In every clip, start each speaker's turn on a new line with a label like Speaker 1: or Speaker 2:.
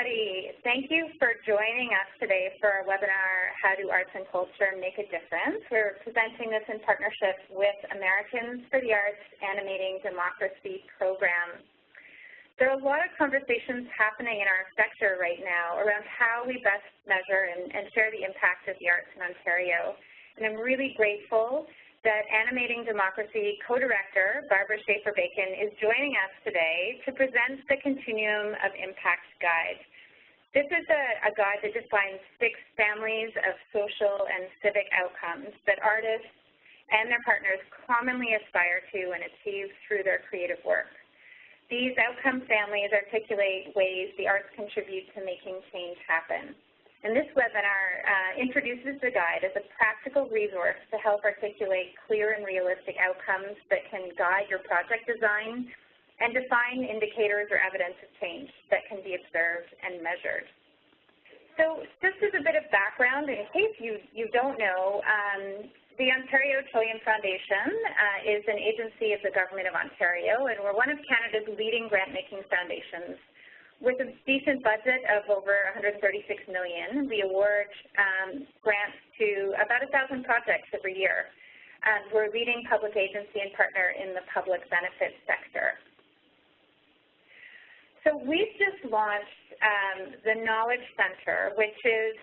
Speaker 1: everybody. Thank you for joining us today for our webinar, How Do Arts and Culture Make a Difference? We're presenting this in partnership with Americans for the Arts Animating Democracy program. There are a lot of conversations happening in our sector right now around how we best measure and share the impact of the arts in Ontario. And I'm really grateful that Animating Democracy co-director, Barbara Schaefer-Bacon, is joining us today to present the Continuum of Impact Guide. This is a guide that defines 6 families of social and civic outcomes that artists and their partners commonly aspire to and achieve through their creative work. These outcome families articulate ways the arts contribute to making change happen. And this webinar introduces the guide as a practical resource to help articulate clear and realistic outcomes that can guide your project design and define indicators or evidence of change that can be observed and measured. So just as a bit of background, in case you don't know, the Ontario Trillium Foundation is an agency of the Government of Ontario, and we're one of Canada's leading grant-making foundations. With a decent budget of over $136 million, we award grants to about 1,000 projects every year. We're a leading public agency and partner in the public benefit sector. So we've just launched the Knowledge Center, which is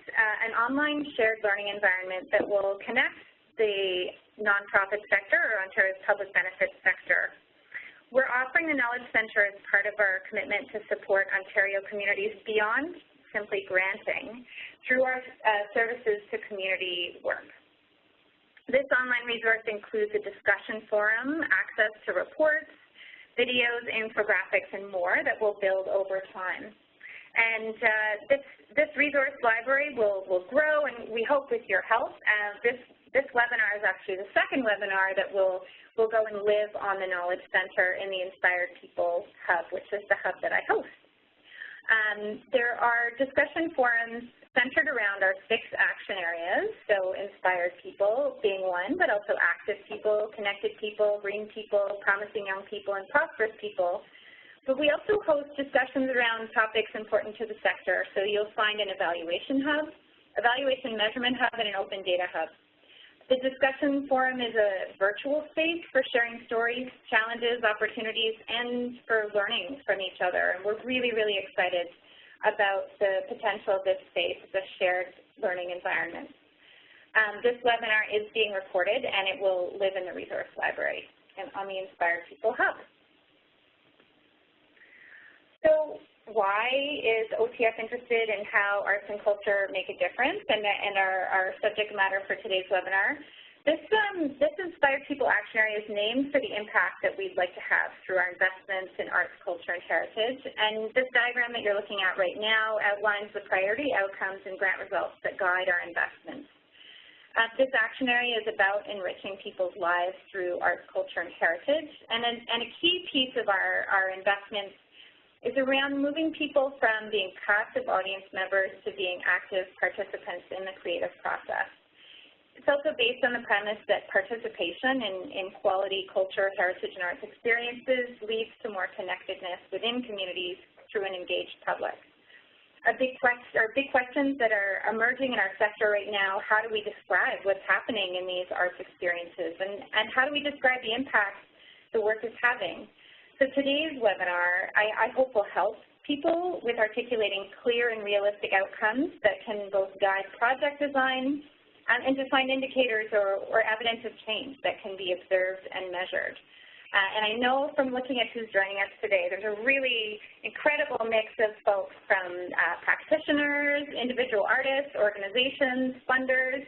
Speaker 1: an online shared learning environment that will connect the nonprofit sector or Ontario's public benefit sector. We're offering the Knowledge Center as part of our commitment to support Ontario communities beyond simply granting through our services to community work. This online resource includes a discussion forum, access to reports, videos, infographics, and more that will build over time. And this resource library will grow, and we hope with your help. This webinar is actually the second webinar that will go and live on the Knowledge Center in the Inspired People Hub, which is the hub that I host. There are discussion forums centered around our 6 action areas, so inspired people being one, but also active people, connected people, green people, promising young people, and prosperous people. But we also host discussions around topics important to the sector, so you'll find an evaluation hub, evaluation measurement hub, and an open data hub. The discussion forum is a virtual space for sharing stories, challenges, opportunities, and for learning from each other. And we're really, really excited about the potential of this space as a shared learning environment. This webinar is being recorded, and it will live in the resource library and on the Inspired People Hub. So why is OTF interested in how arts and culture make a difference, and our subject matter for today's webinar? This Inspired People Action Area is named for the impact that we'd like to have through our investments in arts, culture, and heritage. And this diagram that you're looking at right now outlines the priority outcomes and grant results that guide our investments. This action area is about enriching people's lives through arts, culture, and heritage. And a key piece of our investments is around moving people from being passive audience members to being active participants in the creative process. It's also based on the premise that participation in quality culture, heritage, and arts experiences leads to more connectedness within communities through an engaged public. Big questions that are emerging in our sector right now: how do we describe what's happening in these arts experiences, and how do we describe the impact the work is having? So today's webinar, I hope, will help people with articulating clear and realistic outcomes that can both guide project design and define indicators or evidence of change that can be observed and measured. And I know from looking at who's joining us today, there's a really incredible mix of folks from practitioners, individual artists, organizations, funders,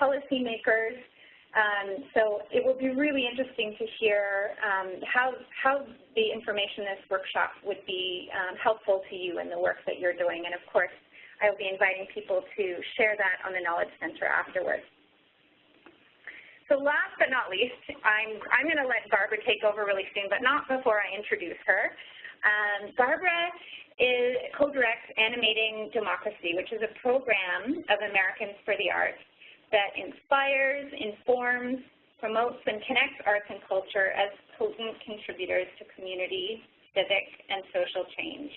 Speaker 1: policymakers. So it will be really interesting to hear how the information in this workshop would be helpful to you in the work that you're doing. And of course, I will be inviting people to share that on the Knowledge Center afterwards. So last but not least, I'm going to let Barbara take over really soon, but not before I introduce her. Barbara co-directs Animating Democracy, which is a program of Americans for the Arts that inspires, informs, promotes, and connects arts and culture as potent contributors to community, civic, and social change.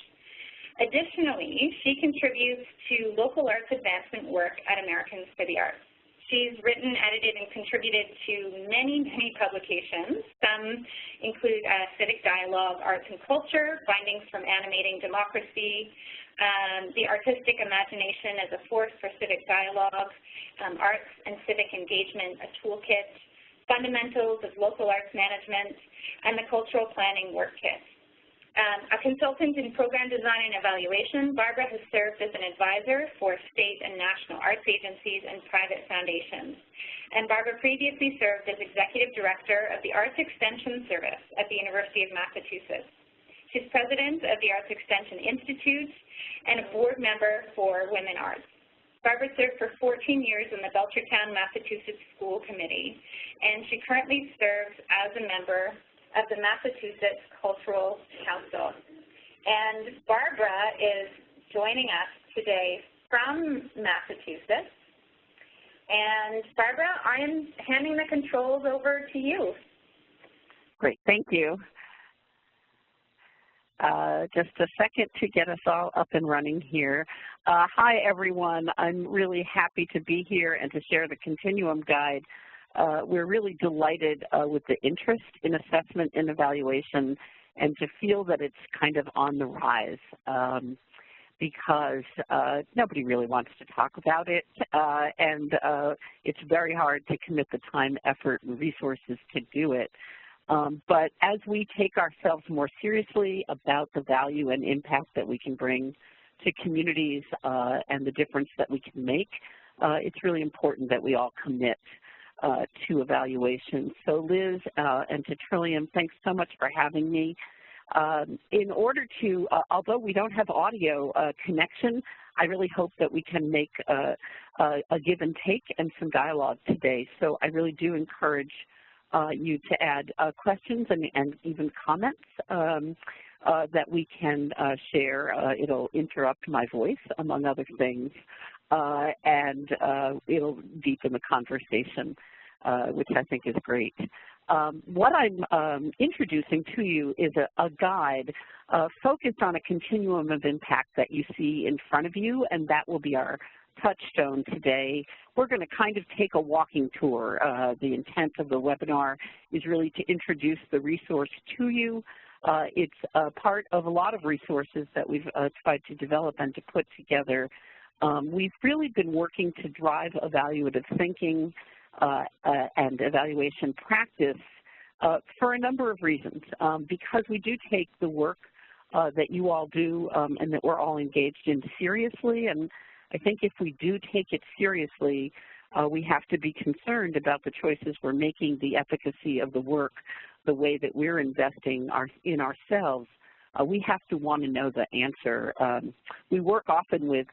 Speaker 1: Additionally, she contributes to local arts advancement work at Americans for the Arts. She's written, edited, and contributed to many, many publications. Some include Civic Dialogue, Arts and Culture, Findings from Animating Democracy, The Artistic Imagination as a Force for Civic Dialogue, Arts and Civic Engagement, a Toolkit, Fundamentals of Local Arts Management, and the Cultural Planning Work Kit. A consultant in program design and evaluation, Barbara has served as an advisor for state and national arts agencies and private foundations. And Barbara previously served as executive director of the Arts Extension Service at the University of Massachusetts. She's president of the Arts Extension Institute and a board member for Women Arts. Barbara served for 14 years in the Belchertown, Massachusetts School Committee, and she currently serves as a member of the Massachusetts Cultural Council. And Barbara is joining us today from Massachusetts. And Barbara, I am handing the controls over to you.
Speaker 2: Great, thank you. Just a second to get us all up and running here. Hi, everyone. I'm really happy to be here and to share the Continuum Guide. We're really delighted with the interest in assessment and evaluation and to feel that it's kind of on the rise because nobody really wants to talk about it, and it's very hard to commit the time, effort, and resources to do it. But as we take ourselves more seriously about the value and impact that we can bring to communities and the difference that we can make, it's really important that we all commit to evaluation. So Liz and to Trillium, thanks so much for having me. In order to, although we don't have audio connection, I really hope that we can make a give and take and some dialogue today. So I really do encourage you to add questions and even comments that we can share. It'll interrupt my voice, among other things, and it'll deepen the conversation, which I think is great. What I'm introducing to you is a guide focused on a continuum of impact that you see in front of you, and that will be our touchstone today. We're going to kind of take a walking tour. The intent of the webinar is really to introduce the resource to you. It's a part of a lot of resources that we've tried to develop and to put together. We've really been working to drive evaluative thinking and evaluation practice for a number of reasons. Because we do take the work that you all do and that we're all engaged in seriously, and I think if we do take it seriously, we have to be concerned about the choices we're making, the efficacy of the work, the way that we're investing in ourselves. We have to want to know the answer. We work often with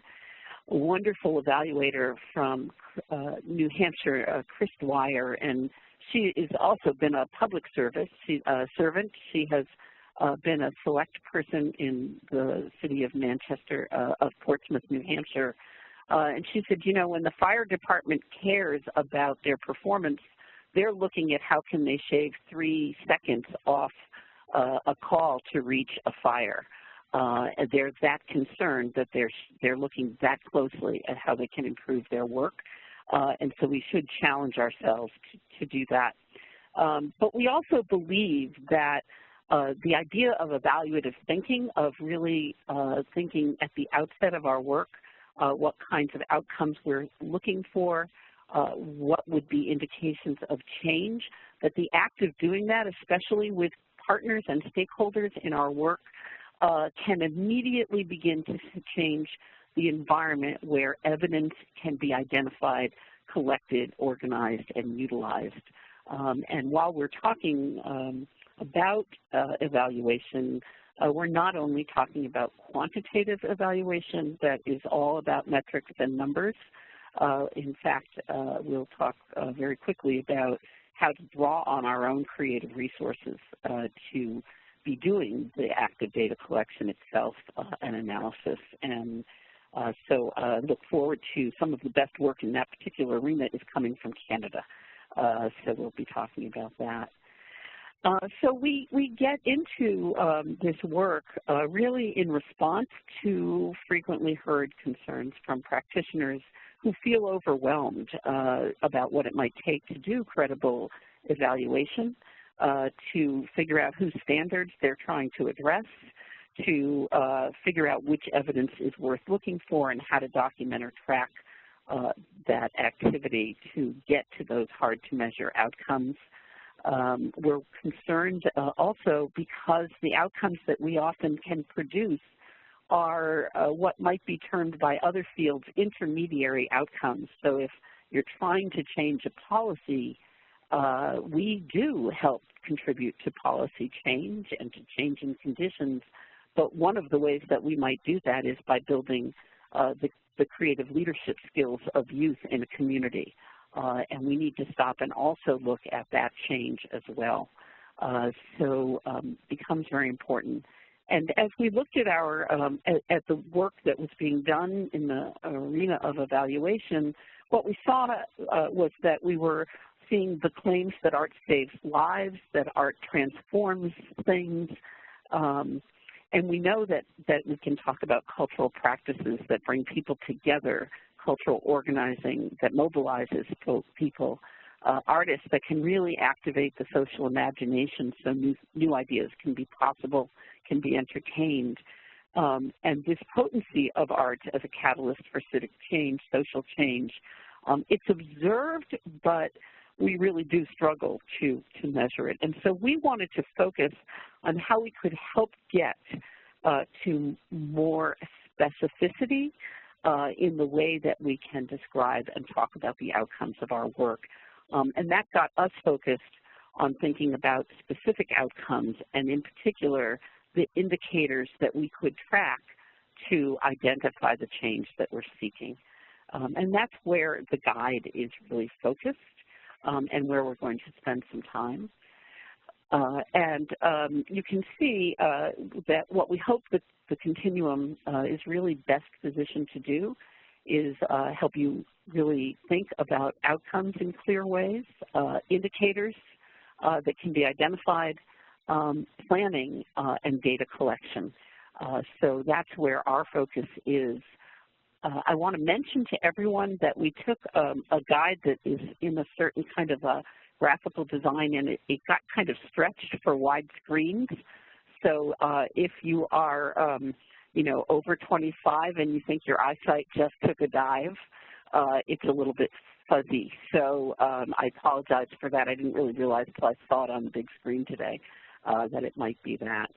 Speaker 2: a wonderful evaluator from New Hampshire, Chris Dwyer, and she has also been a public servant. She has been a select person in the city of Manchester, of Portsmouth, New Hampshire. And she said, you know, when the fire department cares about their performance, they're looking at how can they shave 3 seconds off a call to reach a fire. They're that concerned that they're looking that closely at how they can improve their work. And so we should challenge ourselves to do that. But we also believe that the idea of evaluative thinking, of really thinking at the outset of our work, what kinds of outcomes we're looking for, what would be indications of change, that the act of doing that, especially with partners and stakeholders in our work, can immediately begin to change the environment where evidence can be identified, collected, organized, and utilized. And while we're talking about evaluation, we're not only talking about quantitative evaluation that is all about metrics and numbers. In fact, we'll talk very quickly about how to draw on our own creative resources to be doing the active data collection itself and analysis. And so look forward to some of the best work in that particular arena is coming from Canada. So we'll be talking about that. So we get into this work really in response to frequently heard concerns from practitioners who feel overwhelmed about what it might take to do credible evaluation, to figure out whose standards they're trying to address, to figure out which evidence is worth looking for and how to document or track that activity to get to those hard-to-measure outcomes. We're concerned also because the outcomes that we often can produce are what might be termed by other fields intermediary outcomes. So if you're trying to change a policy, we do help contribute to policy change and to changing conditions, but one of the ways that we might do that is by building the creative leadership skills of youth in a community. And we need to stop and also look at that change as well. Becomes very important. And as we looked at our at the work that was being done in the arena of evaluation, what we saw was that we were seeing the claims that art saves lives, that art transforms things, and we know that we can talk about cultural practices that bring people together, cultural organizing that mobilizes people, artists that can really activate the social imagination so new ideas can be possible, can be entertained. And this potency of art as a catalyst for civic change, social change, it's observed, but we really do struggle to measure it. And so we wanted to focus on how we could help get to more specificity in the way that we can describe and talk about the outcomes of our work. And that got us focused on thinking about specific outcomes and in particular the indicators that we could track to identify the change that we're seeking. And that's where the guide is really focused and where we're going to spend some time. You can see that what we hope that the Continuum is really best positioned to do is help you really think about outcomes in clear ways, indicators that can be identified, planning, and data collection. So that's where our focus is. I want to mention to everyone that we took a guide that is in a certain kind of a graphical design, and it got kind of stretched for wide screens. So if you are, over 25 and you think your eyesight just took a dive, it's a little bit fuzzy. So I apologize for that. I didn't really realize until I saw it on the big screen today that it might be that.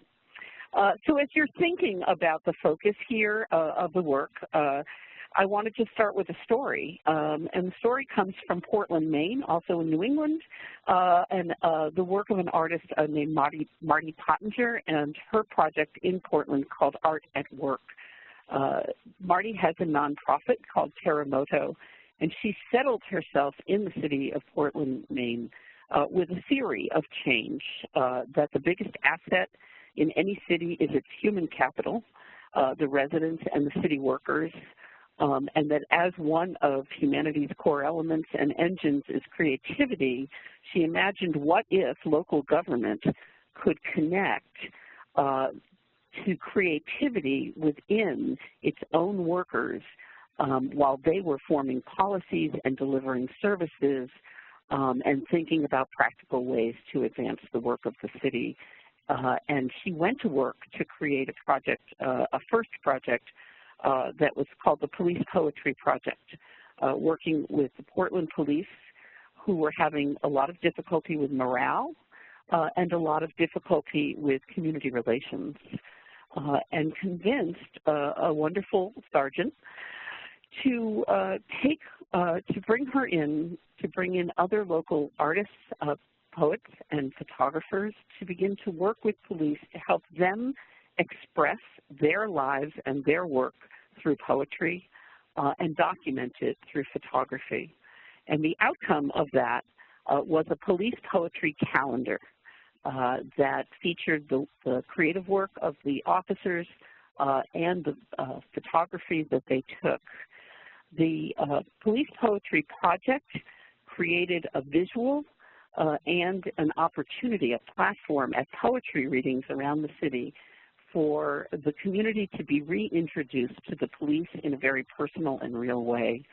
Speaker 2: So as you're thinking about the focus here of the work, I wanted to start with a story, and the story comes from Portland, Maine, also in New England, and the work of an artist named Marty Pottinger and her project in Portland called Art at Work. Marty has a nonprofit called Terremoto, and she settled herself in the city of Portland, Maine, with a theory of change, that the biggest asset in any city is its human capital, the residents and the city workers, and that as one of humanity's core elements and engines is creativity, she imagined what if local government could connect to creativity within its own workers while they were forming policies and delivering services and thinking about practical ways to advance the work of the city. And she went to work to create a project, a first project that was called the Police Poetry Project, working with the Portland police who were having a lot of difficulty with morale and a lot of difficulty with community relations, and convinced a wonderful sergeant to bring her in, to bring in other local artists, poets and photographers to begin to work with police to help them express their lives and their work through poetry and document it through photography. And the outcome of that was a police poetry calendar that featured the creative work of the officers and the photography that they took. The Police Poetry Project created a visual and an opportunity, a platform at poetry readings around the city for the community to be reintroduced to the police in a very personal and real way.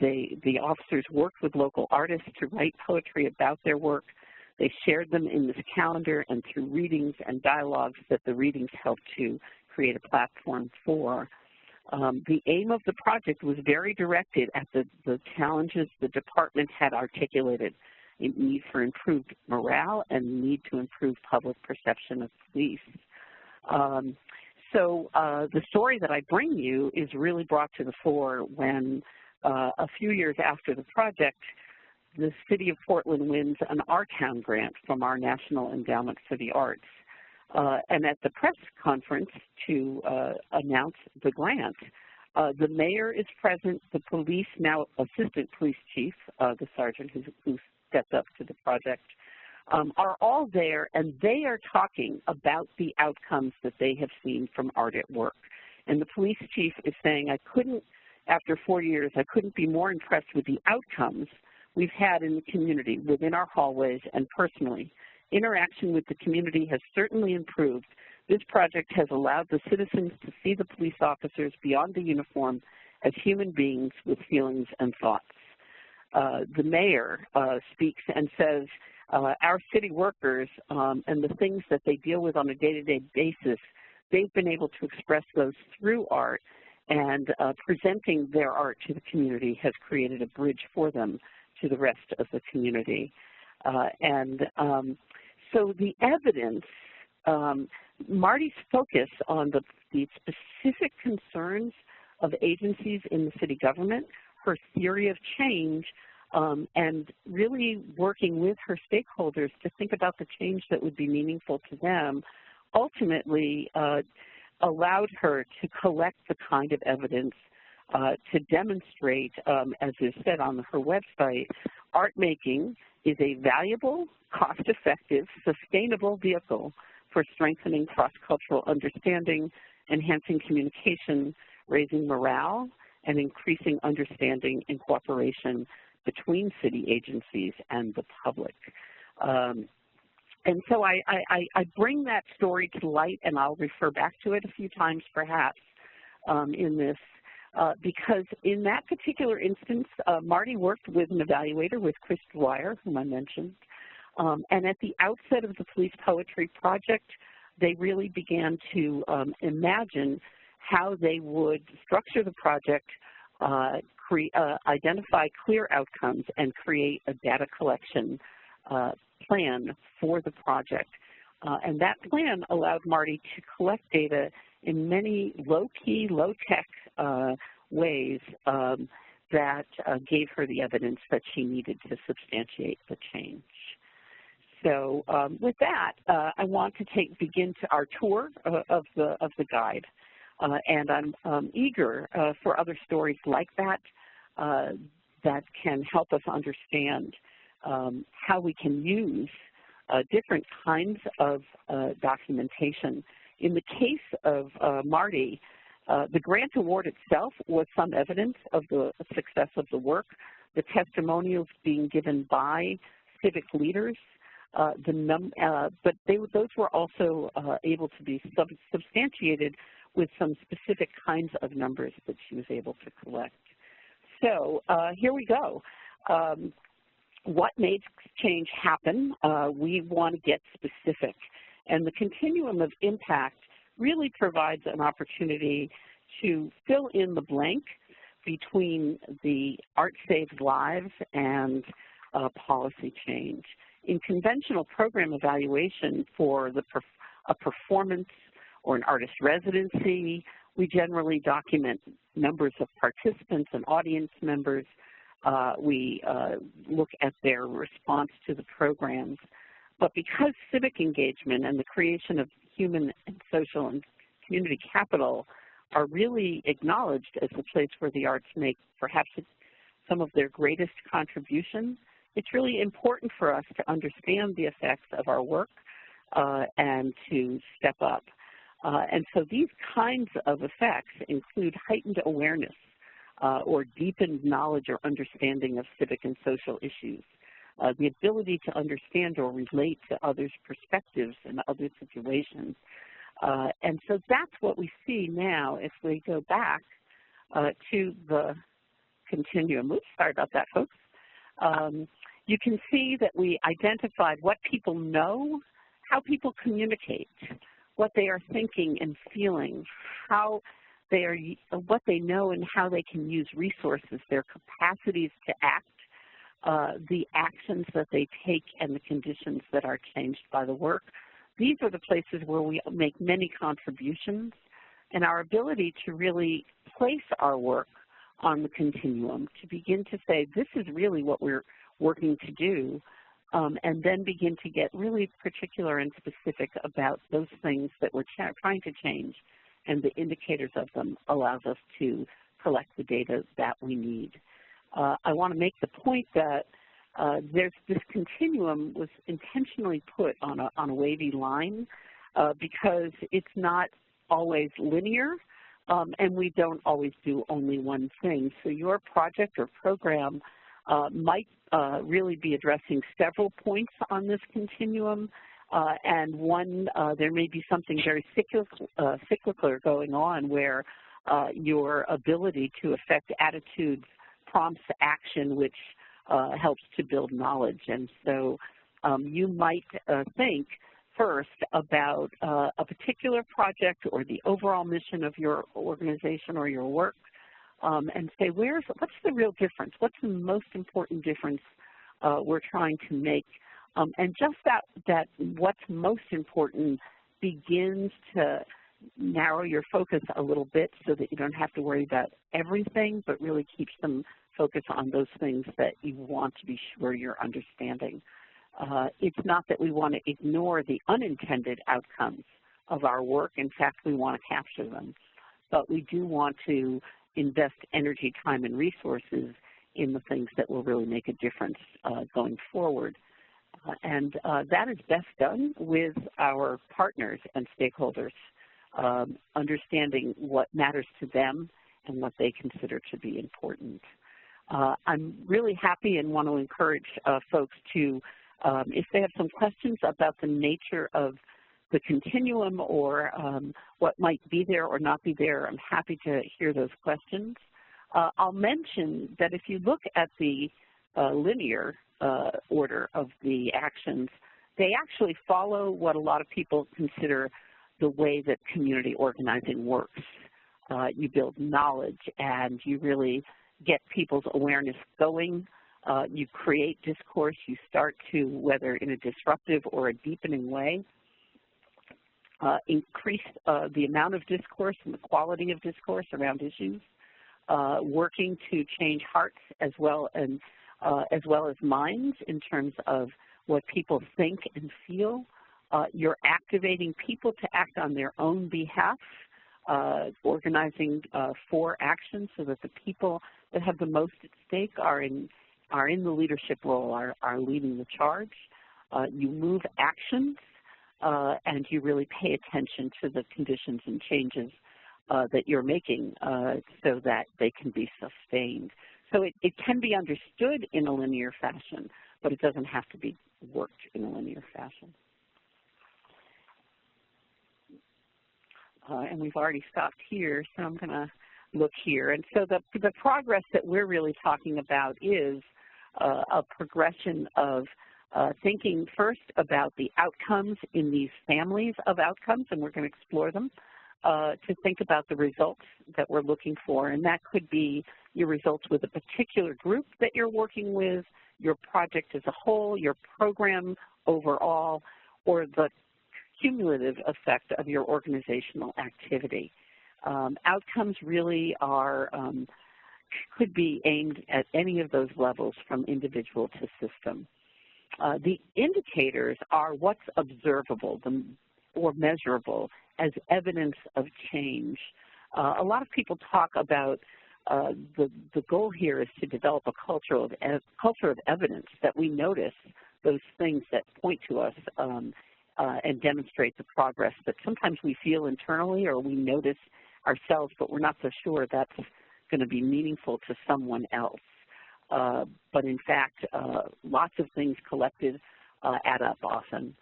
Speaker 2: The officers worked with local artists to write poetry about their work. They shared them in this calendar and through readings and dialogues that the readings helped to create a platform for. The aim of the project was very directed at the challenges the department had articulated, a need for improved morale and need to improve public perception of police. The story that I bring you is really brought to the fore when a few years after the project, the City of Portland wins an Our Town grant from our National Endowment for the Arts. And at the press conference to announce the grant, the mayor is present, the police, now assistant police chief, the sergeant who stepped up to the project, are all there, and they are talking about the outcomes that they have seen from art at work. And the police chief is saying, after 4 years, I couldn't be more impressed with the outcomes we've had in the community, within our hallways and personally. Interaction with the community has certainly improved. This project has allowed the citizens to see the police officers beyond the uniform as human beings with feelings and thoughts. The mayor speaks and says, our city workers and the things that they deal with on a day-to-day basis, they've been able to express those through art, and presenting their art to the community has created a bridge for them to the rest of the community. So the evidence, Marty's focus on the specific concerns of agencies in the city government, her theory of change, and really working with her stakeholders to think about the change that would be meaningful to them, ultimately allowed her to collect the kind of evidence to demonstrate, as is said on her website, art making is a valuable, cost-effective, sustainable vehicle for strengthening cross-cultural understanding, enhancing communication, raising morale, and increasing understanding and cooperation between city agencies and the public. And so I bring that story to light, and I'll refer back to it a few times perhaps in this, because in that particular instance, Marty worked with an evaluator, with Chris Dwyer, whom I mentioned, and at the outset of the Police Poetry Project, they really began to imagine how they would structure the project, identify clear outcomes, and create a data collection plan for the project. And that plan allowed Marty to collect data in many low-key, low-tech ways that gave her the evidence that she needed to substantiate the change. So with that, I want to begin our tour of the guide. And I'm eager for other stories like that that can help us understand how we can use different kinds of documentation. In the case of Marty, the grant award itself was some evidence of the success of the work, the testimonials being given by civic leaders, but those were also able to be substantiated with some specific kinds of numbers that she was able to collect. So here we go. What made change happen? We want to get specific. And the continuum of impact really provides an opportunity to fill in the blank between the art saves lives and policy change. In conventional program evaluation for a performance or an artist residency, we generally document numbers of participants and audience members. We look at their response to the programs. But because civic engagement and the creation of human and social and community capital are really acknowledged as the place where the arts make perhaps some of their greatest contributions, it's really important for us to understand the effects of our work and to step up. And so these kinds of effects include heightened awareness or deepened knowledge or understanding of civic and social issues, the ability to understand or relate to others' perspectives and other situations. And so that's what we see now if we go back to the continuum. Oops, sorry about that, folks. You can see that we identified what people know, how people communicate, what they are thinking and feeling, how they are, what they know and how they can use resources, their capacities to act, the actions that they take, and the conditions that are changed by the work. These are the places where we make many contributions, and our ability to really place our work on the continuum, to begin to say, this is really what we're working to do, and then begin to get really particular and specific about those things that we're trying to change, and the indicators of them allows us to collect the data that we need. I want to make the point that this continuum was intentionally put on a wavy line because it's not always linear, and we don't always do only one thing. So your project or program might really be addressing several points on this continuum, and one, there may be something very cyclical going on where your ability to affect attitudes prompts action, which helps to build knowledge. And so you might think first about a particular project or the overall mission of your organization or your work, and say, what's the real difference? What's the most important difference we're trying to make? And just that what's most important begins to narrow your focus a little bit so that you don't have to worry about everything, but really keeps them focused on those things that you want to be sure you're understanding. It's not that we want to ignore the unintended outcomes of our work. In fact, we want to capture them. But we do want to invest energy, time, and resources in the things that will really make a difference going forward. And that is best done with our partners and stakeholders, understanding what matters to them and what they consider to be important. I'm really happy and want to encourage folks to, if they have some questions about the nature of the continuum or what might be there or not be there, I'm happy to hear those questions. I'll mention that if you look at the linear order of the actions, they actually follow what a lot of people consider the way that community organizing works. You build knowledge and you really get people's awareness going. You create discourse. You start to, whether in a disruptive or a deepening way, increase the amount of discourse and the quality of discourse around issues, working to change hearts as well as minds in terms of what people think and feel. You're activating people to act on their own behalf, organizing for action so that the people that have the most at stake are in the leadership role, are leading the charge. You move actions, and you really pay attention to the conditions and changes that you're making so that they can be sustained. So it can be understood in a linear fashion, but it doesn't have to be worked in a linear fashion. And we've already stopped here, so I'm going to look here. And so the progress that we're really talking about is a progression of thinking first about the outcomes in these families of outcomes, and we're going to explore them, to think about the results that we're looking for. And that could be your results with a particular group that you're working with, your project as a whole, your program overall, or the cumulative effect of your organizational activity. Outcomes really are, could be aimed at any of those levels from individual to system. The indicators are what's observable or measurable as evidence of change. A lot of people talk about the goal here is to develop a culture of evidence, that we notice those things that point to us and demonstrate the progress that sometimes we feel internally or we notice ourselves, but we're not so sure that's going to be meaningful to someone else. but in fact, lots of things collected add up often.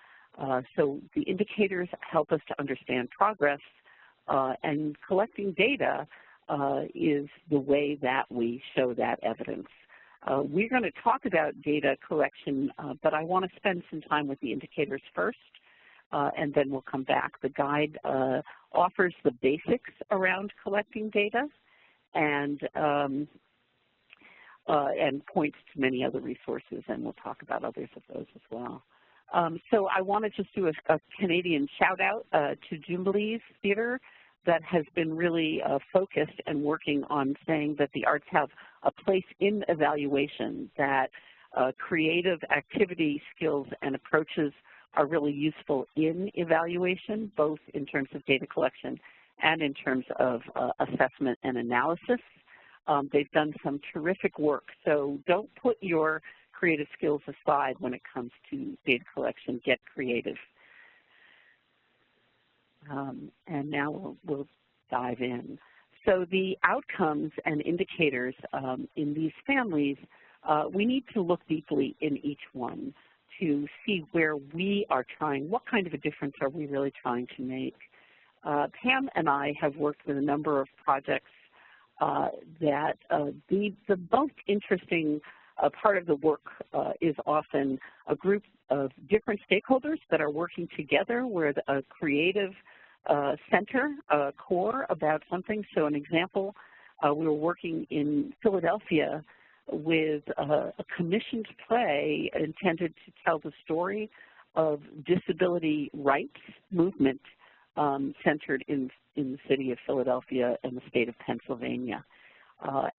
Speaker 2: So the indicators help us to understand progress, and collecting data is the way that we show that evidence. We're going to talk about data collection, but I want to spend some time with the indicators first, and then we'll come back. The guide offers the basics around collecting data and points to many other resources, and we'll talk about others of those as well. So I want to just do a Canadian shout out to Jubilee's Theatre that has been really focused and working on saying that the arts have a place in evaluation, that creative activity skills and approaches are really useful in evaluation, both in terms of data collection and in terms of assessment and analysis. They've done some terrific work, so don't put your creative skills aside when it comes to data collection. Get creative. And now we'll dive in. So the outcomes and indicators in these families, we need to look deeply in each one to see where we are trying, what kind of a difference are we really trying to make. Pam and I have worked with a number of projects that the most interesting part of the work is often a group of different stakeholders that are working together with a creative center, core about something. So an example, we were working in Philadelphia with a commissioned play intended to tell the story of disability rights movement centered in the city of Philadelphia and the state of Pennsylvania,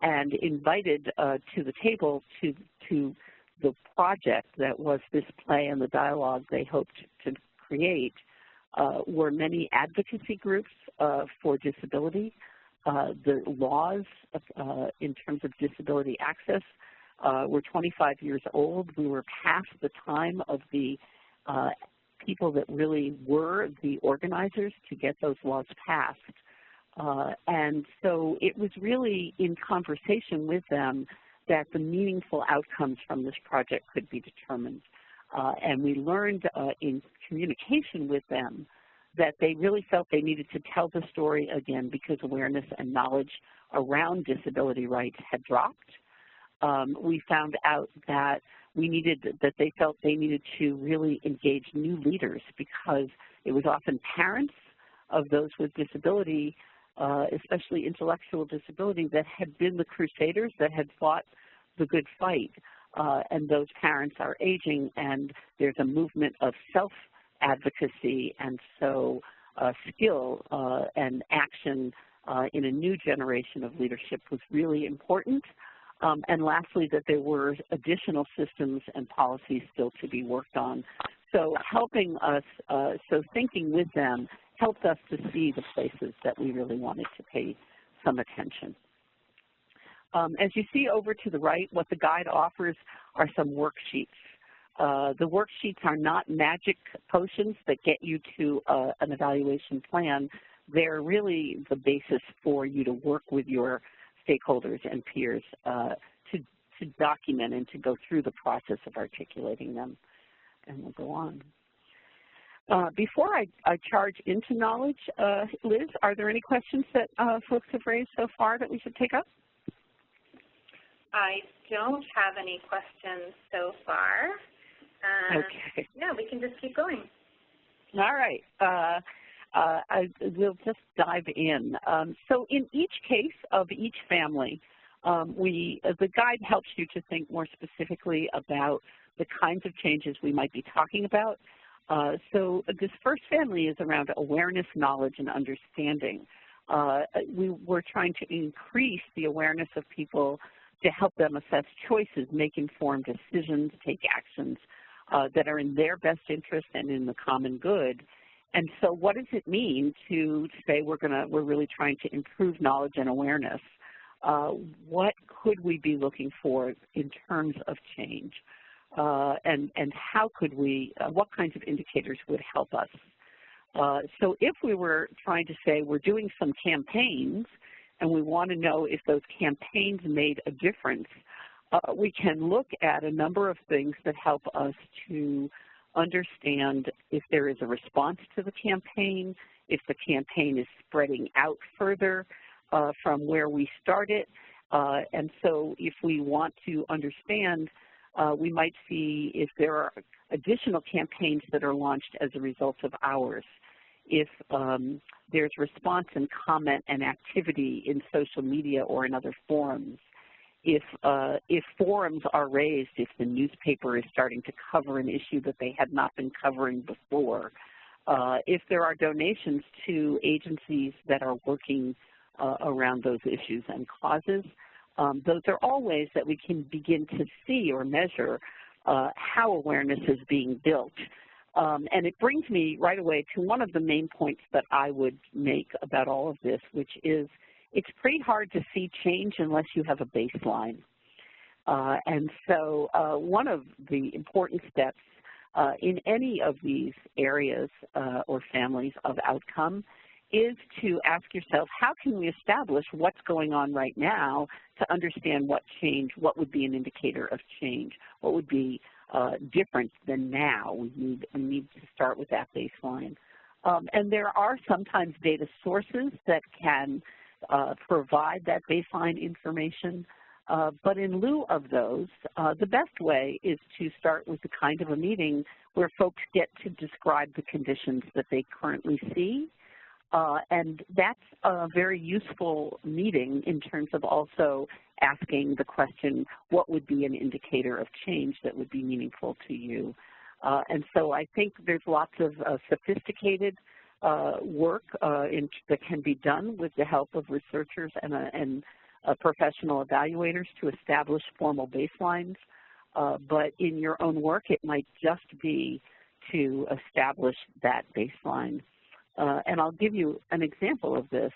Speaker 2: and invited to the table to the project that was this play and the dialogue they hoped to create were many advocacy groups for disability. The laws in terms of disability access were 25 years old. We were past the time of the people that really were the organizers to get those laws passed. And so it was really in conversation with them that the meaningful outcomes from this project could be determined. And we learned in communication with them that they really felt they needed to tell the story again because awareness and knowledge around disability rights had dropped. We found out that they felt they needed to really engage new leaders because it was often parents of those with disability, especially intellectual disability, that had been the crusaders that had fought the good fight. And those parents are aging, and there's a movement of self-advocacy, and so skill and action in a new generation of leadership was really important. And lastly, that there were additional systems and policies still to be worked on. So helping us, thinking with them helped us to see the places that we really wanted to pay some attention. As you see over to the right, what the guide offers are some worksheets. The worksheets are not magic potions that get you to an evaluation plan. They're really the basis for you to work with your stakeholders and peers to document and to go through the process of articulating them. And we'll go on. Before I charge into knowledge, Liz, are there any questions that folks have raised so far that we should take up?
Speaker 1: I don't have any questions so far.
Speaker 2: Okay.
Speaker 1: Yeah, we can just keep going.
Speaker 2: All right. We'll just dive in. So in each case of each family, the guide helps you to think more specifically about the kinds of changes we might be talking about. So this first family is around awareness, knowledge, and understanding. We were trying to increase the awareness of people to help them assess choices, make informed decisions, take actions that are in their best interest and in the common good. And so what does it mean to say we're really trying to improve knowledge and awareness? What could we be looking for in terms of change? And how could what kinds of indicators would help us? So if we were trying to say we're doing some campaigns and we want to know if those campaigns made a difference, we can look at a number of things that help us to understand if there is a response to the campaign, if the campaign is spreading out further from where we started. And so if we want to understand, we might see if there are additional campaigns that are launched as a result of ours. If there's response and comment and activity in social media or in other forums. If forums are raised, if the newspaper is starting to cover an issue that they had not been covering before. If there are donations to agencies that are working around those issues and causes. Those are all ways that we can begin to see or measure how awareness is being built. And it brings me right away to one of the main points that I would make about all of this, which is it's pretty hard to see change unless you have a baseline. And so one of the important steps in any of these areas or families of outcome is to ask yourself, how can we establish what's going on right now to understand what change, what would be an indicator of change, what would be different than now. We need to start with that baseline. And there are sometimes data sources that can provide that baseline information, but in lieu of those, the best way is to start with the kind of a meeting where folks get to describe the conditions that they currently see. And that's a very useful meeting in terms of also asking the question, what would be an indicator of change that would be meaningful to you? And so I think there's lots of sophisticated work that can be done with the help of researchers and professional evaluators to establish formal baselines. But in your own work, it might just be to establish that baseline. And I'll give you an example of this.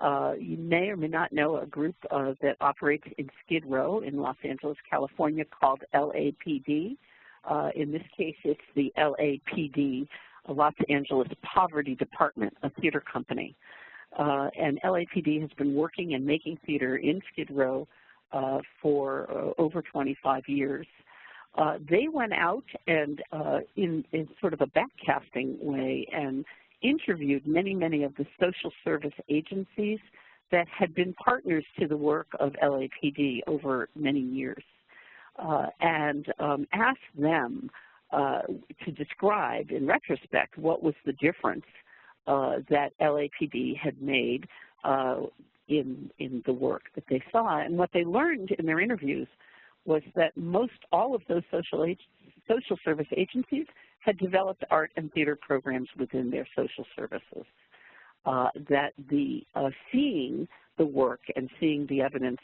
Speaker 2: You may or may not know a group that operates in Skid Row in Los Angeles, California called LAPD. In this case, it's the LAPD, Los Angeles Poverty Department, a theater company. And LAPD has been working and making theater in Skid Row for over 25 years. They went out and in sort of a backcasting way and interviewed many of the social service agencies that had been partners to the work of LAPD over many years and asked them to describe in retrospect what was the difference that LAPD had made in the work that they saw. And what they learned in their interviews was that all of those social service agencies had developed art and theater programs within their social services. That seeing the work and seeing the evidence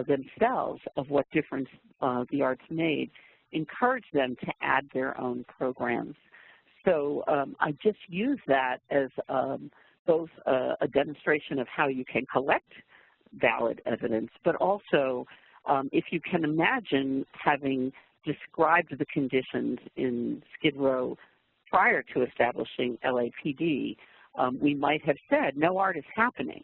Speaker 2: themselves of what difference the arts made encouraged them to add their own programs. So I just use that as both a demonstration of how you can collect valid evidence, but also if you can imagine having described the conditions in Skid Row prior to establishing LAPD, we might have said no art is happening.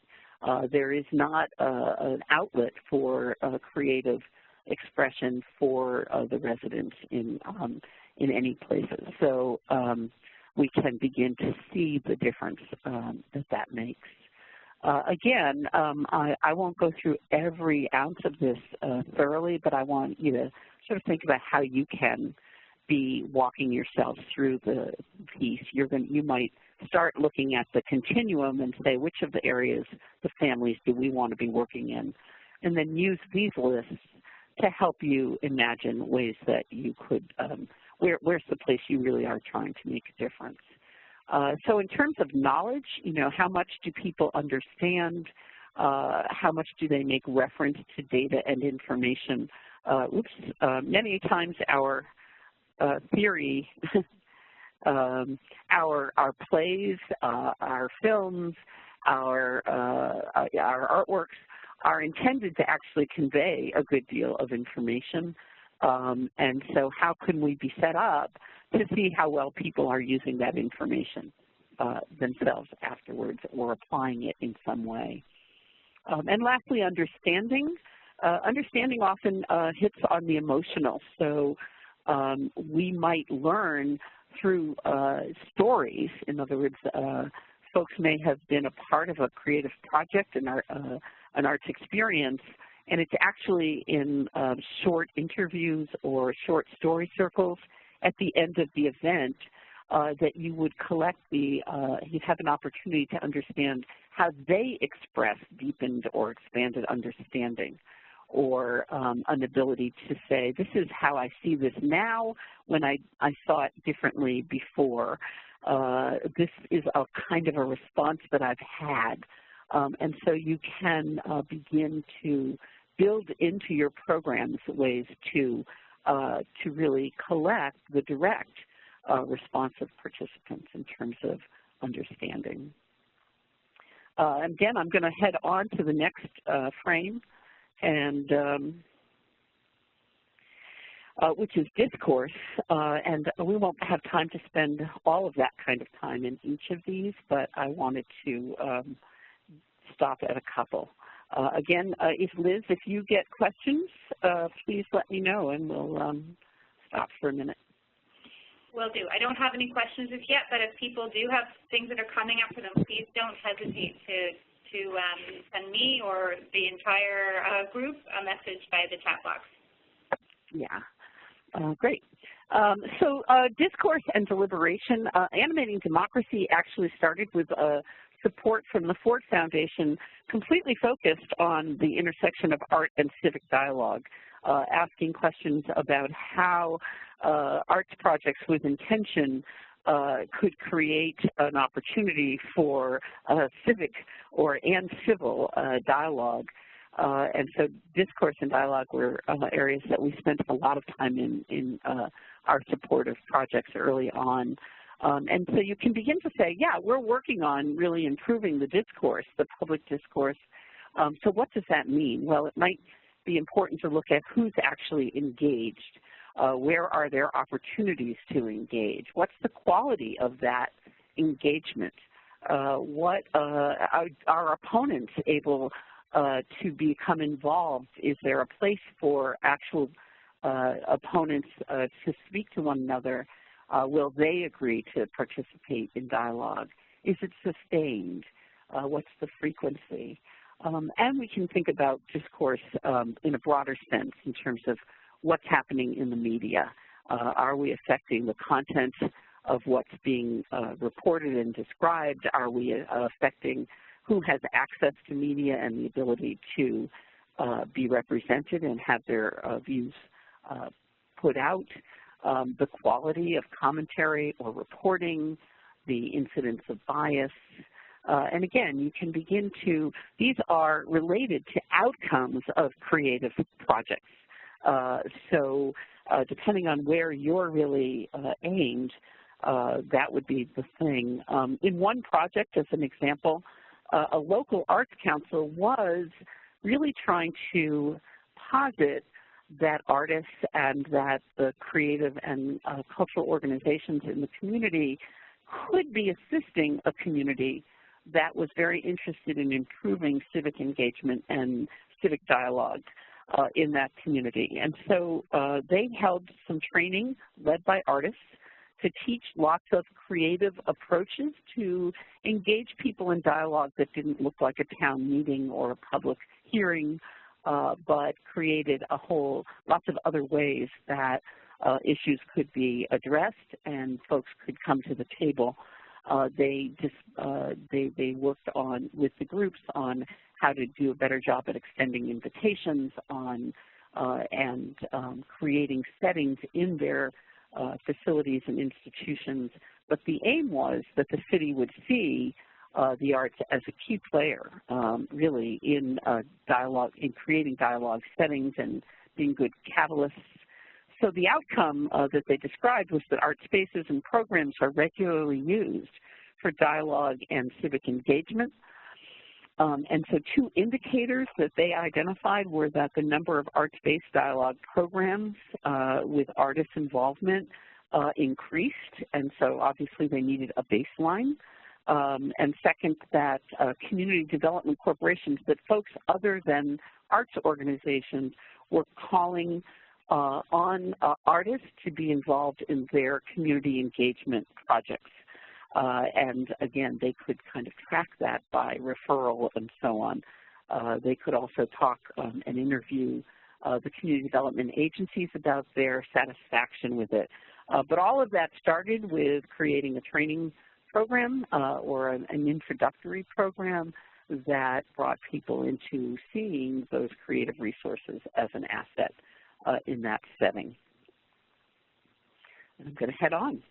Speaker 2: There is not an outlet for creative expression for the residents in any places. So we can begin to see the difference that makes. Again, I won't go through every ounce of this thoroughly, but I want you to sort of think about how you can be walking yourself through the piece. You might start looking at the continuum and say, which of the areas, the families, do we want to be working in? And then use these lists to help you imagine ways that you could, where's the place you really are trying to make a difference. So in terms of knowledge, how much do people understand? How much do they make reference to data and information? Many times our theory, our plays, our films, our artworks are intended to actually convey a good deal of information. And so how can we be set up to see how well people are using that information themselves afterwards or applying it in some way? And lastly, understanding. understanding often hits on the emotional. So we might learn through stories. In other words, folks may have been a part of a creative project and an arts experience, and it's actually in short interviews or short story circles at the end of the event that you would collect you'd have an opportunity to understand how they express deepened or expanded understanding, or an ability to say, this is how I see this now when I saw it differently before. This is a kind of a response that I've had. And so you can begin to build into your programs ways to really collect the direct response of participants in terms of understanding. Again, I'm going to head on to the next frame, and which is discourse, and we won't have time to spend all of that kind of time in each of these, but I wanted to stop at a couple. Again, Liz, if you get questions, please let me know, and we'll stop for a minute.
Speaker 1: Will do. I don't have any questions as yet, but if people do have things that are coming up for them, please don't hesitate to send me or the entire group a message via the chat box.
Speaker 2: Yeah, great. So discourse and deliberation. Animating Democracy actually started with support from the Ford Foundation, completely focused on the intersection of art and civic dialogue, asking questions about how arts projects with intention could create an opportunity for civic and civil dialogue. And so discourse and dialogue were areas that we spent a lot of time in our support of projects early on. And so you can begin to say, yeah, we're working on really improving the discourse, the public discourse. So what does that mean? Well, it might be important to look at who's actually engaged. Where are there opportunities to engage? What's the quality of that engagement? What are opponents able to become involved? Is there a place for actual opponents to speak to one another? Will they agree to participate in dialogue? Is it sustained? What's the frequency? And we can think about discourse in a broader sense in terms of what's happening in the media. Are we affecting the content of what's being reported and described? Are we affecting who has access to media and the ability to be represented and have their views put out? The quality of commentary or reporting, the incidence of bias. And again, you can begin to, these are related to outcomes of creative projects. So depending on where you're really aimed, that would be the thing. In one project, as an example, a local arts council was really trying to posit that artists and that the creative and cultural organizations in the community could be assisting a community that was very interested in improving civic engagement and civic dialogue in that community. And so they held some training led by artists to teach lots of creative approaches to engage people in dialogue that didn't look like a town meeting or a public hearing, but created lots of other ways that issues could be addressed and folks could come to the table. They worked with the groups on how to do a better job at extending invitations and creating settings in their facilities and institutions. But the aim was that the city would see the arts as a key player, really, in dialogue, in creating dialogue settings and being good catalysts. So the outcome that they described was that art spaces and programs are regularly used for dialogue and civic engagement. And so two indicators that they identified were that the number of arts-based dialogue programs with artist involvement increased, and so obviously they needed a baseline. and second, that community development corporations, that folks other than arts organizations were calling on artists to be involved in their community engagement projects. And again, they could kind of track that by referral and so on. They could also talk and interview the community development agencies about their satisfaction with it. But all of that started with creating a training program or an introductory program that brought people into seeing those creative resources as an asset in that setting. And I'm going to head on.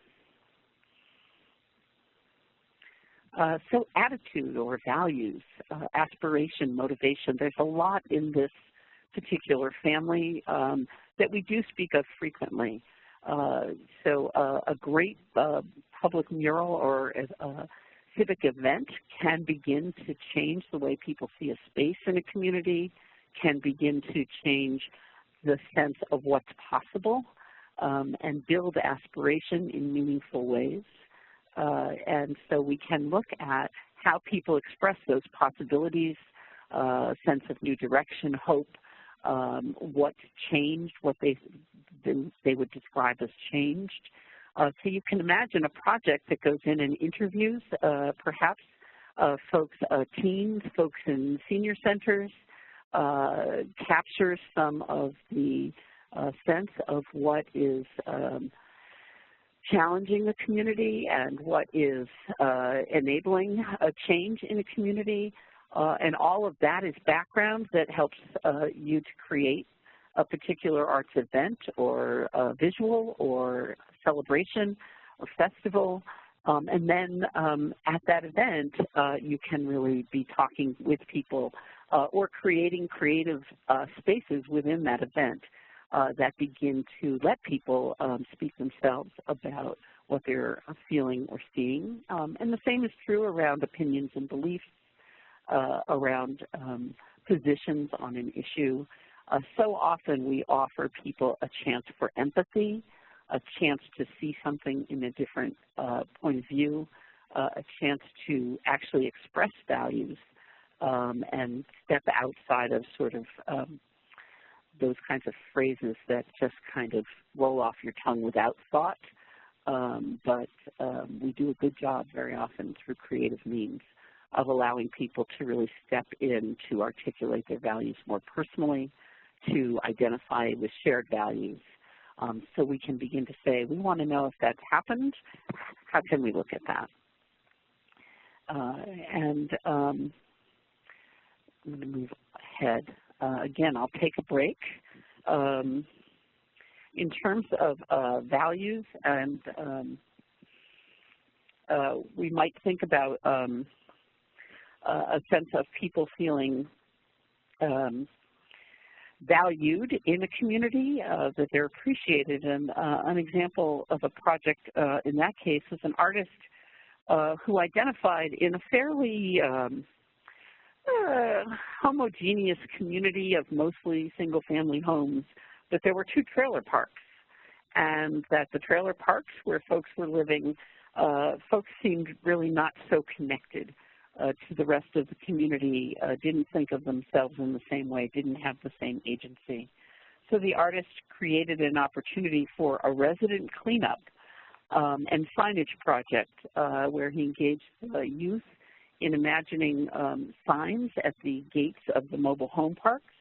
Speaker 2: So attitude or values, aspiration, motivation, there's a lot in this particular family that we do speak of frequently. So a great public mural or a civic event can begin to change the way people see a space in a community, can begin to change the sense of what's possible, and build aspiration in meaningful ways. And so we can look at how people express those possibilities, sense of new direction, hope, what's changed, what they would describe as changed. So you can imagine a project that goes in and interviews perhaps folks, teens, folks in senior centers, captures some of the sense of what is challenging the community and what is enabling a change in a community. And all of that is background that helps you to create a particular arts event or a visual or celebration or festival. And then at that event, you can really be talking with people or creating creative spaces within that event that begin to let people speak themselves about what they're feeling or seeing. And the same is true around opinions and beliefs, around positions on an issue. So often we offer people a chance for empathy, a chance to see something in a different point of view, a chance to actually express values and step outside of sort of those kinds of phrases that just kind of roll off your tongue without thought. But we do a good job very often through creative means of allowing people to really step in to articulate their values more personally, to identify with shared values. So we can begin to say, we want to know if that's happened. How can we look at that? I'm going to move ahead. Again, I'll take a break. In terms of values, and we might think about a sense of people feeling valued in a community, that they're appreciated. And an example of a project in that case is an artist who identified in a fairly homogeneous community of mostly single-family homes that there were two trailer parks, and that the trailer parks where folks were living, folks seemed really not so connected to the rest of the community, didn't think of themselves in the same way, didn't have the same agency. So the artist created an opportunity for a resident cleanup and signage project where he engaged youth in imagining signs at the gates of the mobile home parks,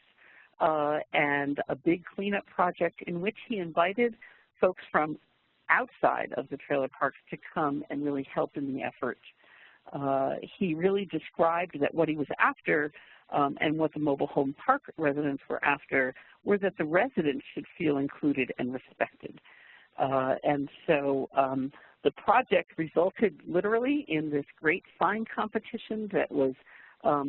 Speaker 2: and a big cleanup project in which he invited folks from outside of the trailer parks to come and really help in the effort. He really described that what he was after and what the mobile home park residents were after were that the residents should feel included and respected. And so the project resulted literally in this great sign competition that was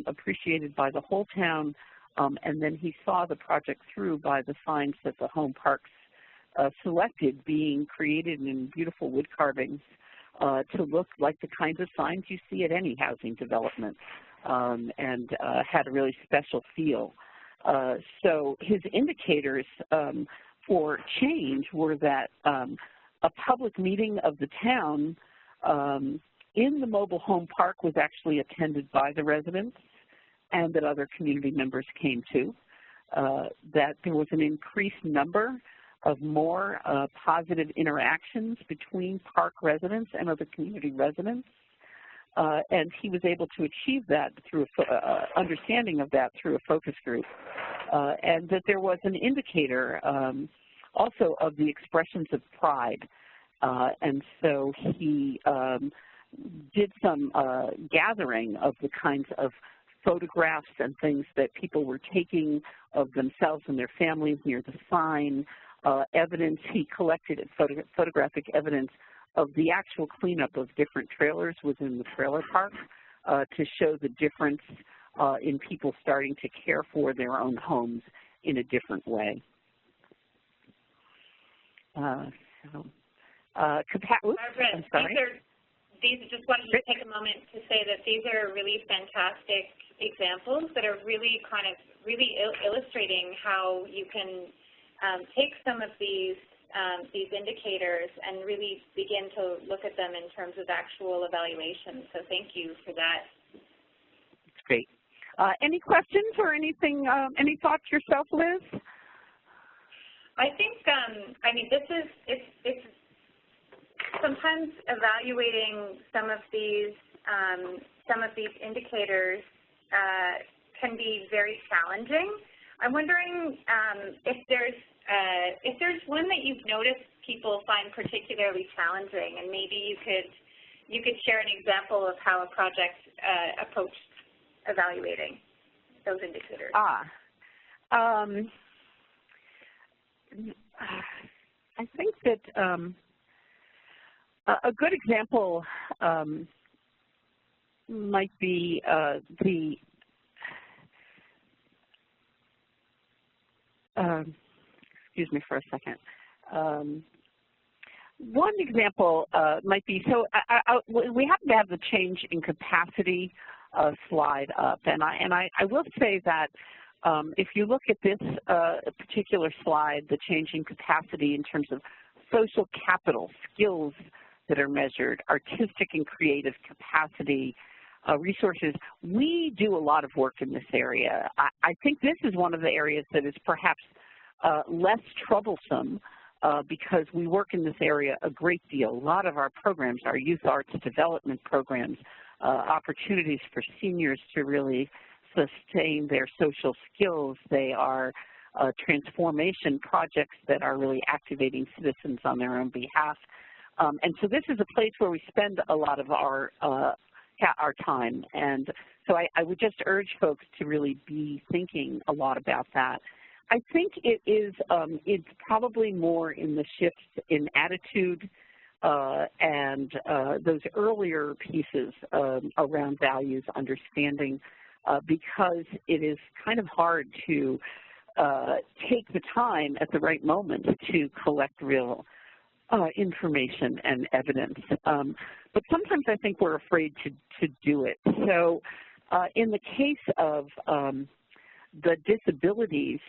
Speaker 2: appreciated by the whole town, and then he saw the project through by the signs that the home parks selected being created in beautiful wood carvings to look like the kinds of signs you see at any housing development, and had a really special feel. So his indicators for change were that a public meeting of the town in the mobile home park was actually attended by the residents and that other community members came to, that there was an increased number of more positive interactions between park residents and other community residents. And he was able to achieve that through understanding of that through a focus group. And that there was an indicator also of the expressions of pride. And so he did some gathering of the kinds of photographs and things that people were taking of themselves and their families near the sign, evidence. He collected photographic evidence of the actual cleanup of different trailers within the trailer park to show the difference in people starting to care for their own homes in a different way.
Speaker 1: Barbara,
Speaker 2: I'm sorry.
Speaker 1: These just wanted to take a moment to say that these are really fantastic examples that are really illustrating how you can take some of these indicators and really begin to look at them in terms of actual evaluation. So thank you for that.
Speaker 2: That's great. Any questions or anything, any thoughts yourself, Liz?
Speaker 1: I think, I mean, it's sometimes evaluating some of these indicators can be very challenging. I'm wondering if there's one that you've noticed people find particularly challenging, and maybe you could share an example of how a project approached evaluating those indicators.
Speaker 2: I think that a good example might be excuse me for a second. One example might be, so we happen to have the change in capacity slide up, and I will say that if you look at this particular slide, the change in capacity in terms of social capital, skills that are measured, artistic and creative capacity, resources, we do a lot of work in this area. I think this is one of the areas that is perhaps less troublesome because we work in this area a great deal. A lot of our programs, our youth arts development programs, opportunities for seniors to really sustain their social skills. They are transformation projects that are really activating citizens on their own behalf. And so this is a place where we spend a lot of our time. And so I would just urge folks to really be thinking a lot about that. I think it is, it's probably more in the shifts in attitude and those earlier pieces around values, understanding, because it is kind of hard to take the time at the right moment to collect real information and evidence. But sometimes I think we're afraid to do it. So in the case of the disabilities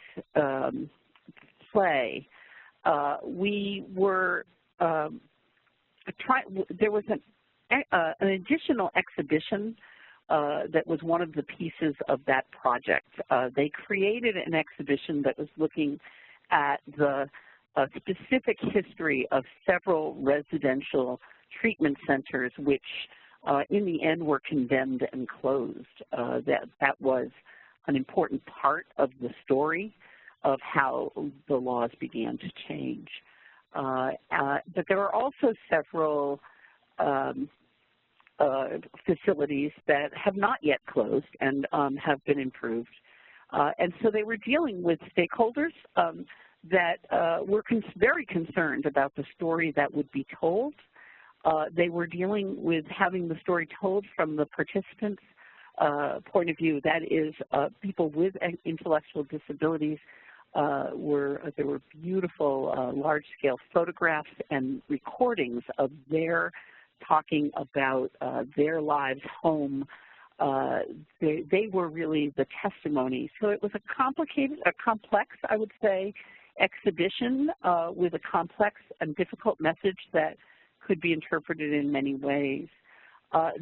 Speaker 2: play, we were there was an additional exhibition that was one of the pieces of that project. They created an exhibition that was looking at the specific history of several residential treatment centers which in the end were condemned and closed. That was an important part of the story of how the laws began to change. But there are also several facilities that have not yet closed and have been improved. And so they were dealing with stakeholders that were very concerned about the story that would be told. They were dealing with having the story told from the participants' point of view. That is, people with intellectual disabilities. There were beautiful large-scale photographs and recordings of their talking about their lives home. They were really the testimony. So it was a complex, I would say, exhibition with a complex and difficult message that could be interpreted in many ways.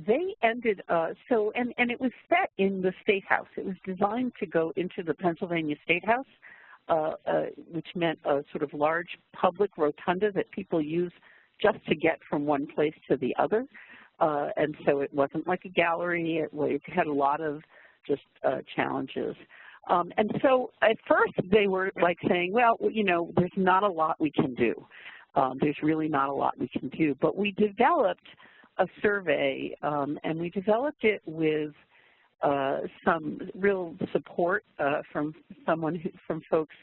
Speaker 2: They ended, and it was set in the State House. It was designed to go into the Pennsylvania State House, which meant a sort of large public rotunda that people use just to get from one place to the other. And so it wasn't like a gallery. It had a lot of just challenges. And so at first they were like saying, well, you know, there's not a lot we can do. There's really not a lot we can do. But we developed a survey, and we developed it with some real support from folks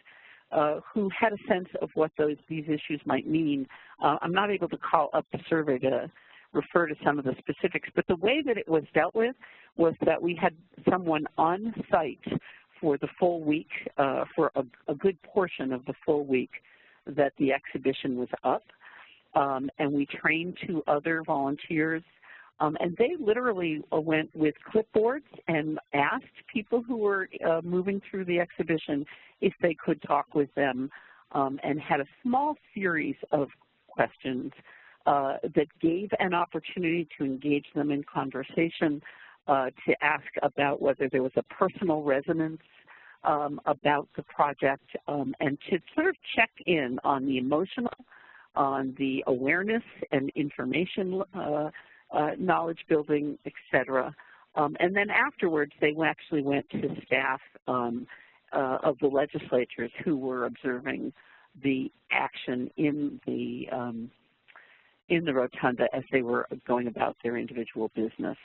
Speaker 2: who had a sense of what these issues might mean. I'm not able to call up the survey to refer to some of the specifics, but the way that it was dealt with was that we had someone on site for the full week, for a good portion of the full week that the exhibition was up. And we trained 2 other volunteers, and they literally went with clipboards and asked people who were moving through the exhibition if they could talk with them, and had a small series of questions that gave an opportunity to engage them in conversation, to ask about whether there was a personal resonance about the project, and to sort of check in on the emotional, on the awareness and information, knowledge building, et cetera. And then afterwards, they actually went to staff of the legislatures who were observing the action in the rotunda as they were going about their individual business.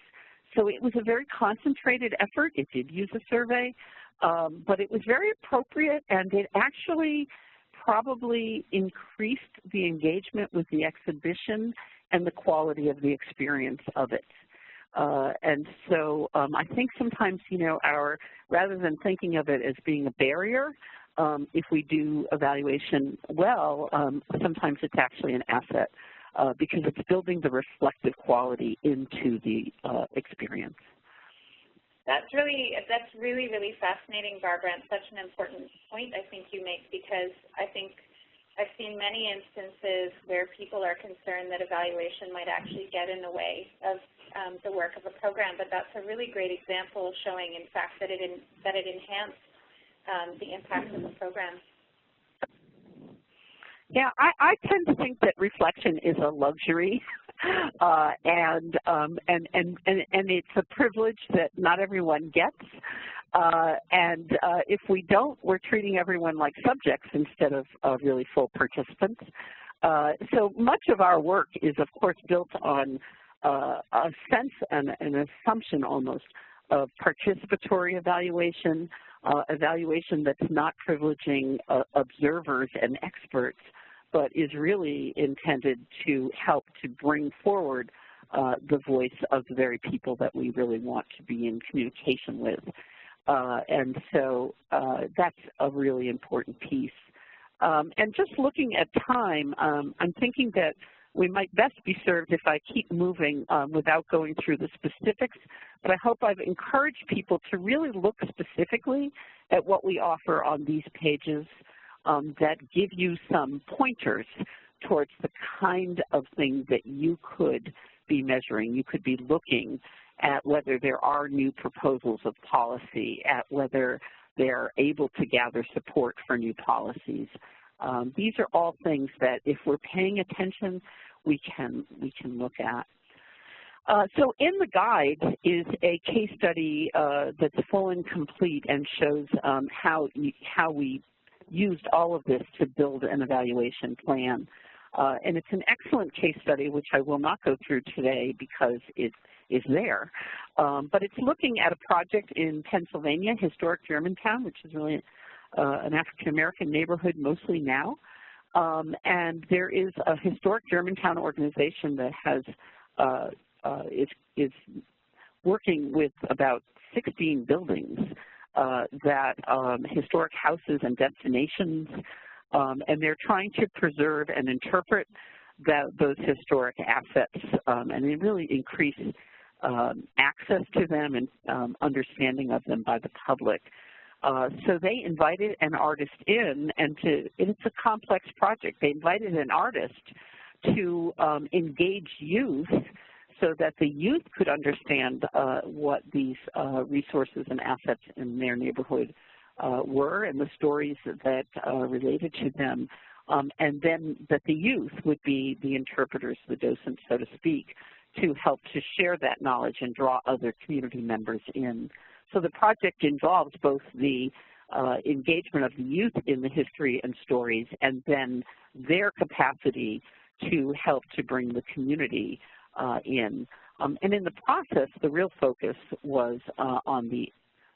Speaker 2: So it was a very concentrated effort. It did use a survey, but it was very appropriate, and it actually probably increased the engagement with the exhibition and the quality of the experience of it. And so I think sometimes, you know, rather than thinking of it as being a barrier, if we do evaluation well, sometimes it's actually an asset because it's building the reflective quality into the experience.
Speaker 1: That's really, really fascinating, Barbara, and such an important point I think you make, because I think I've seen many instances where people are concerned that evaluation might actually get in the way of the work of a program, but that's a really great example showing, in fact, that it enhanced the impact of the program.
Speaker 2: Yeah, I tend to think that reflection is a luxury, and it's a privilege that not everyone gets. And if we don't, we're treating everyone like subjects instead of really full participants. So much of our work is, of course, built on a sense and an assumption almost of participatory evaluation, evaluation that's not privileging observers and experts, but is really intended to help to bring forward the voice of the very people that we really want to be in communication with. And so that's a really important piece. And just looking at time, I'm thinking that we might best be served if I keep moving without going through the specifics, but I hope I've encouraged people to really look specifically at what we offer on these pages that give you some pointers towards the kind of thing that you could be measuring. You could be looking at whether there are new proposals of policy, at whether they're able to gather support for new policies. These are all things that if we're paying attention, we can look at. So in the guide is a case study that's full and complete and shows how we used all of this to build an evaluation plan. And it's an excellent case study, which I will not go through today because it is there. But it's looking at a project in Pennsylvania, historic Germantown, which is really an African-American neighborhood mostly now. And there is a historic Germantown organization that has is working with about 16 buildings that historic houses and destinations, and they're trying to preserve and interpret those historic assets and they really increase access to them and understanding of them by the public. So they invited an artist in, and it's a complex project. They invited an artist to engage youth so that the youth could understand what these resources and assets in their neighborhood were and the stories that related to them, and then that the youth would be the interpreters, the docents, so to speak, to help to share that knowledge and draw other community members in. So the project involves both the engagement of the youth in the history and stories, and then their capacity to help to bring the community in. And in the process, the real focus was on the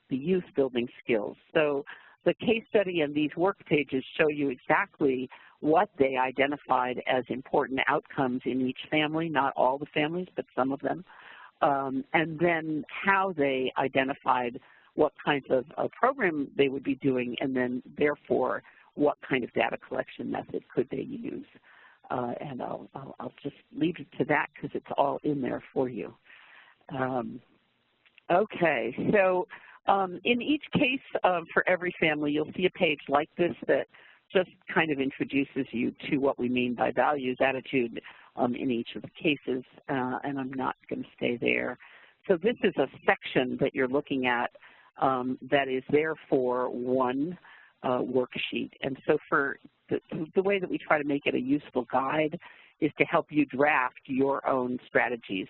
Speaker 2: youth building skills. So the case study and these work pages show you exactly what they identified as important outcomes in each family, not all the families, but some of them, and then how they identified what kinds of program they would be doing, and then therefore what kind of data collection method could they use. And I'll just leave it to that because it's all in there for you. Okay, so in each case for every family, you'll see a page like this that just kind of introduces you to what we mean by values, attitude in each of the cases, and I'm not going to stay there. So this is a section that you're looking at that is there for one worksheet. And so for the way that we try to make it a useful guide is to help you draft your own strategies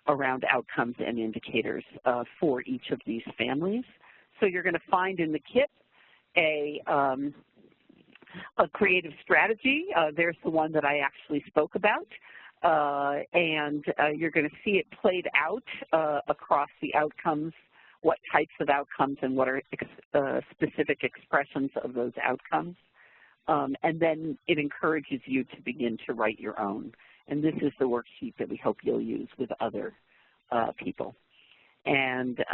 Speaker 2: around outcomes and indicators for each of these families. So you're going to find in the kit a creative strategy. There's the one that I actually spoke about. And you're going to see it played out across the outcomes, what types of outcomes and what are specific expressions of those outcomes. And then it encourages you to begin to write your own. And this is the worksheet that we hope you'll use with other people. And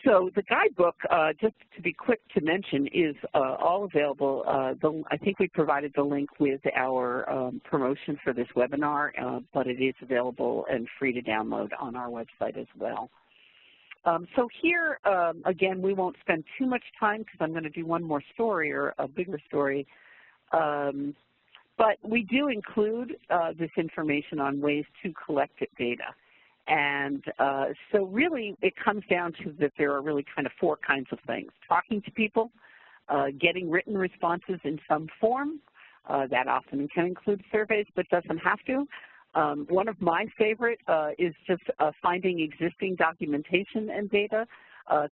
Speaker 2: so the guidebook, just to be quick to mention, is all available. I think we provided the link with our promotion for this webinar, but it is available and free to download on our website as well. So here, again, we won't spend too much time because I'm going to do one more story, or a bigger story. But we do include this information on ways to collect data. And so really it comes down to that there are really kind of four kinds of things: talking to people, getting written responses in some form. That often can include surveys, but doesn't have to. One of my favorite is just finding existing documentation and data,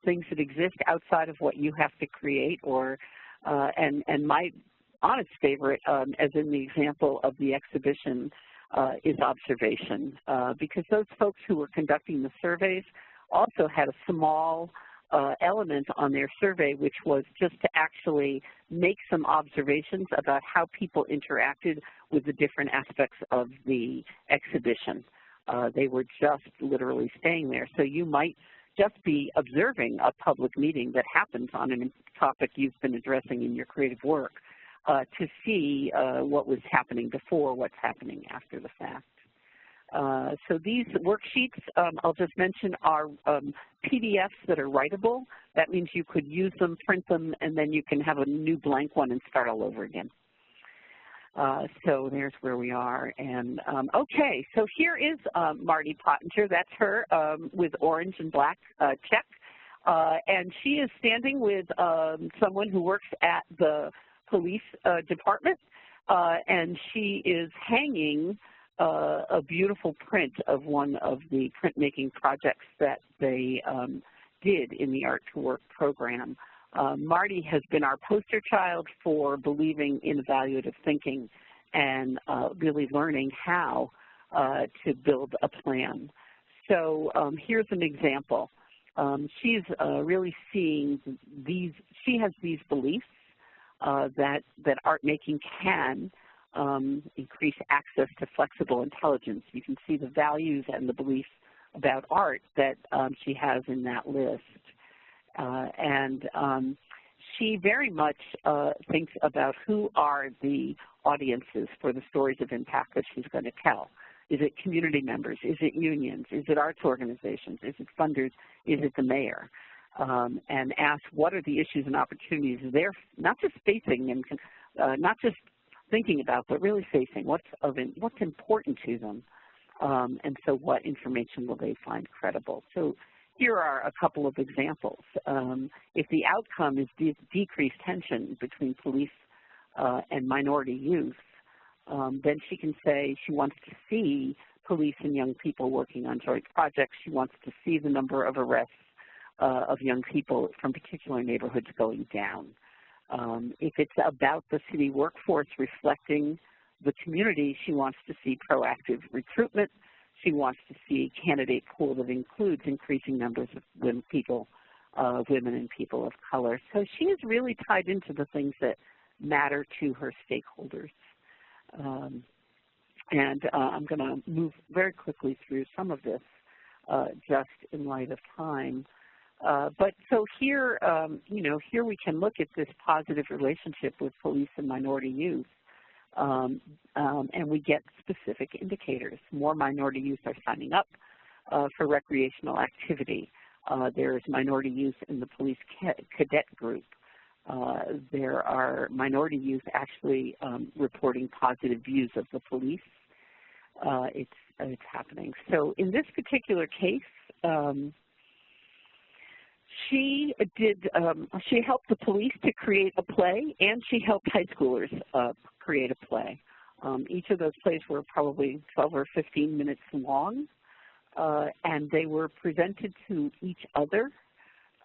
Speaker 2: things that exist outside of what you have to create, or and my honest favorite, as in the example of the exhibition, is observation, because those folks who were conducting the surveys also had a small element on their survey, which was just to actually make some observations about how people interacted with the different aspects of the exhibition. They were just literally staying there. So you might just be observing a public meeting that happens on a topic you've been addressing in your creative work, to see what was happening before, what's happening after the fact. So these worksheets, I'll just mention, are PDFs that are writable. That means you could use them, print them, and then you can have a new blank one and start all over again. So there's where we are. And okay, so here is Marty Pottinger. That's her with orange and black check. And she is standing with someone who works at the police department, and she is hanging a beautiful print of one of the printmaking projects that they did in the Art to Work program. Marty has been our poster child for believing in evaluative thinking and really learning how to build a plan. So here's an example. She's really seeing these, she has these beliefs that art making can increase access to flexible intelligence. You can see the values and the beliefs about art that she has in that list. She very much thinks about who are the audiences for the stories of impact that she's going to tell. Is it community members? Is it unions? Is it arts organizations? Is it funders? Is it the mayor? And ask what are the issues and opportunities they're not just facing and not just thinking about, but really facing what's important to them, and so what information will they find credible. So here are a couple of examples. If the outcome is decreased tension between police and minority youth, then she can say she wants to see police and young people working on joint projects. She wants to see the number of arrests of young people from particular neighborhoods going down. If it's about the city workforce reflecting the community, she wants to see proactive recruitment. She wants to see a candidate pool that includes increasing numbers of women and people of color. So she is really tied into the things that matter to her stakeholders. I'm going to move very quickly through some of this just in light of time. But so here, here we can look at this positive relationship with police and minority youth, and we get specific indicators. More minority youth are signing up for recreational activity. There's minority youth in the police cadet group. There are minority youth actually reporting positive views of the police. It's happening. So in this particular case, she helped the police to create a play, and she helped high schoolers create a play. Each of those plays were probably 12 or 15 minutes long, and they were presented to each other,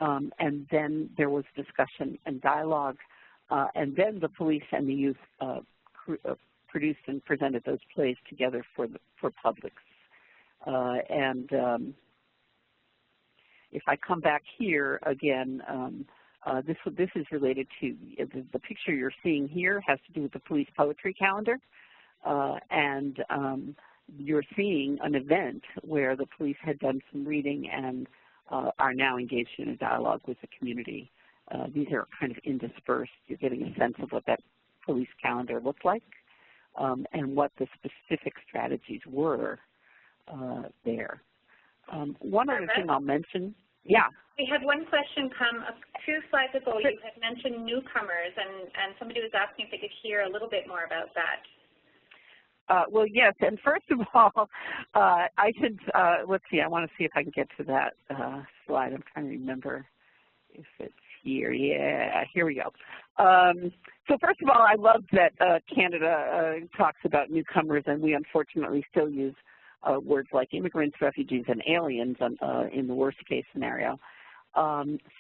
Speaker 2: and then there was discussion and dialogue, and then the police and the youth produced and presented those plays together for publics. If I come back here again, this is related to the picture you're seeing here has to do with the police poetry calendar, and you're seeing an event where the police had done some reading and are now engaged in a dialogue with the community. These are kind of interspersed. You're getting a sense of what that police calendar looked like and what the specific strategies were there. One other thing I'll mention. Yeah.
Speaker 1: We had one question come a few slides ago. Sure. You had mentioned newcomers, and somebody was asking if they could hear a little bit more about that.
Speaker 2: Well, yes, and first of all, I should, let's see, I want to see if I can get to that slide. I'm trying to remember if it's here. Yeah, here we go. So first of all, I love that Canada talks about newcomers, and we unfortunately still use words like immigrants, refugees, and aliens in the worst case scenario.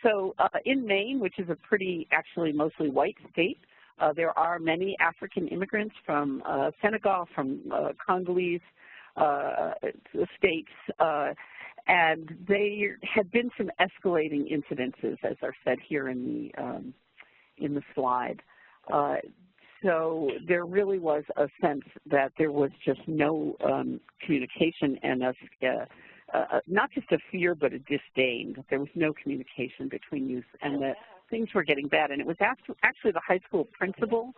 Speaker 2: So in Maine, which is a pretty, actually mostly white state, there are many African immigrants from Senegal, from Congolese states, and there have been some escalating incidences, as are said here in the slide. So there really was a sense that there was just no communication and not just a fear, but a disdain, that there was no communication between youth and that things were getting bad. And it was actually the high school principal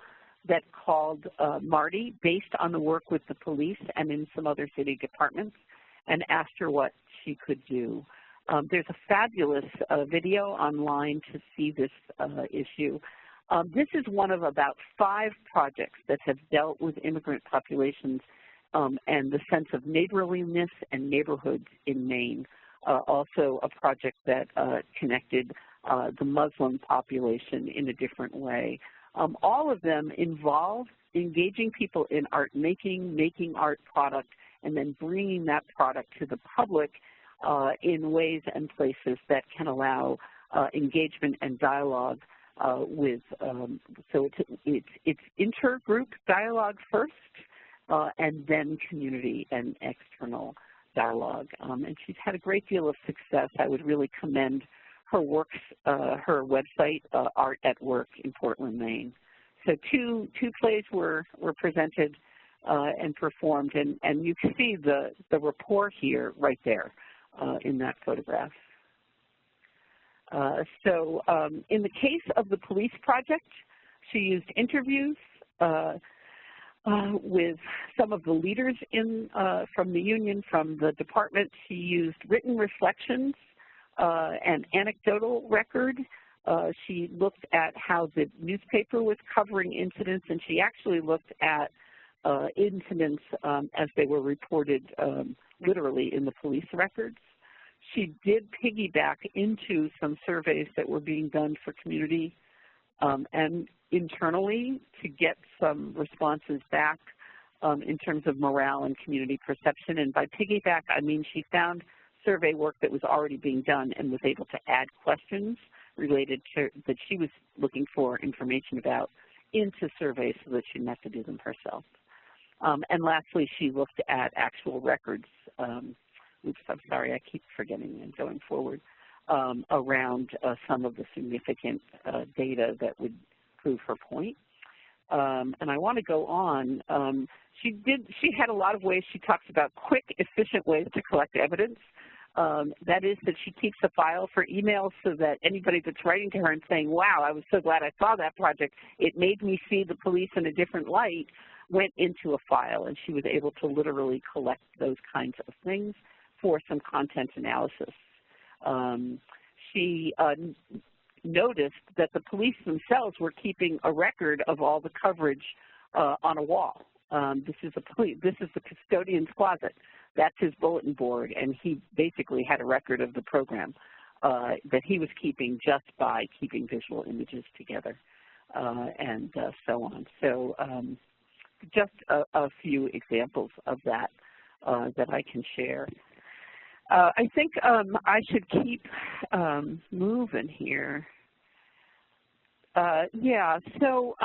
Speaker 2: that called Marty, based on the work with the police and in some other city departments, and asked her what she could do. There's a fabulous video online to see this issue. This is one of about 5 projects that have dealt with immigrant populations and the sense of neighborliness and neighborhoods in Maine. Also a project that connected the Muslim population in a different way. All of them involve engaging people in art making, making art product, and then bringing that product to the public in ways and places that can allow engagement and dialogue with, so it's intergroup dialogue first, and then community and external dialogue. And she's had a great deal of success. I would really commend her works, her website, Art at Work in Portland, Maine. So two plays were presented and performed, and you can see the rapport here right there in that photograph. In the case of the police project, she used interviews with some of the leaders from the union, from the department. She used written reflections and anecdotal record. she looked at how the newspaper was covering incidents, and she actually looked at incidents as they were reported literally in the police records. She did piggyback into some surveys that were being done for community and internally to get some responses back in terms of morale and community perception. And by piggyback, I mean she found survey work that was already being done and was able to add questions related to that she was looking for information about into surveys so that she met to do them herself. And lastly, she looked at actual records. Oops, I'm sorry, I keep forgetting and going forward, around some of the significant data that would prove her point. And I want to go on. She had a lot of ways. She talks about quick, efficient ways to collect evidence. That is that she keeps a file for emails so that anybody that's writing to her and saying, wow, I was so glad I saw that project, it made me see the police in a different light, went into a file, and she was able to literally collect those kinds of things for some content analysis. She noticed that the police themselves were keeping a record of all the coverage on a wall. This is the custodian's closet. That's his bulletin board, and he basically had a record of the program that he was keeping just by keeping visual images together and so on. So just a few examples of that that I can share. I think I should keep moving here. Yeah, so,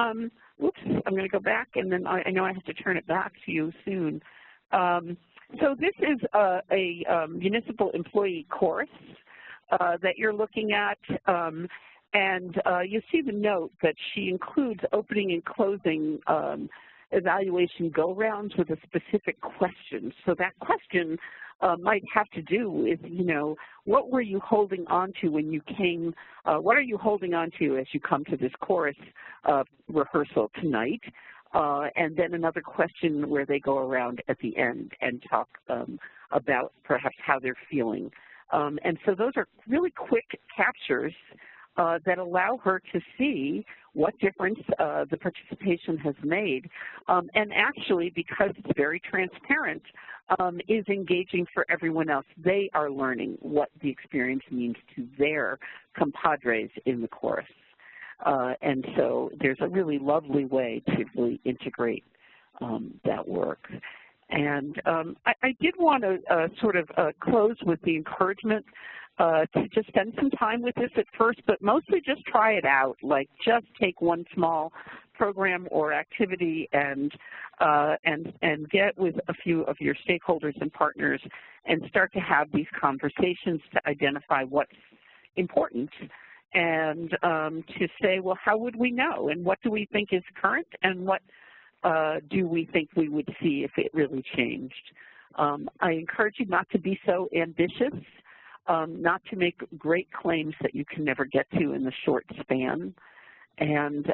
Speaker 2: oops, I'm going to go back, and then I know I have to turn it back to you soon. So this is a municipal employee course that you're looking at, and you see the note that she includes opening and closing evaluation go-rounds with a specific question. So that question might have to do with, you know, what were you holding on to when you came, what are you holding on to as you come to this chorus rehearsal tonight? And then another question where they go around at the end and talk about perhaps how they're feeling. And so those are really quick captures that allow her to see what difference the participation has made. And actually, because it's very transparent, is engaging for everyone else. They are learning what the experience means to their compadres in the chorus. And so there's a really lovely way to really integrate that work. And I did want to sort of close with the encouragement to just spend some time with this at first, but mostly just try it out. Like, just take one small program or activity and get with a few of your stakeholders and partners and start to have these conversations to identify what's important and to say, well, how would we know, and what do we think is current, and what do we think we would see if it really changed. I encourage you not to be so ambitious, not to make great claims that you can never get to in the short span. And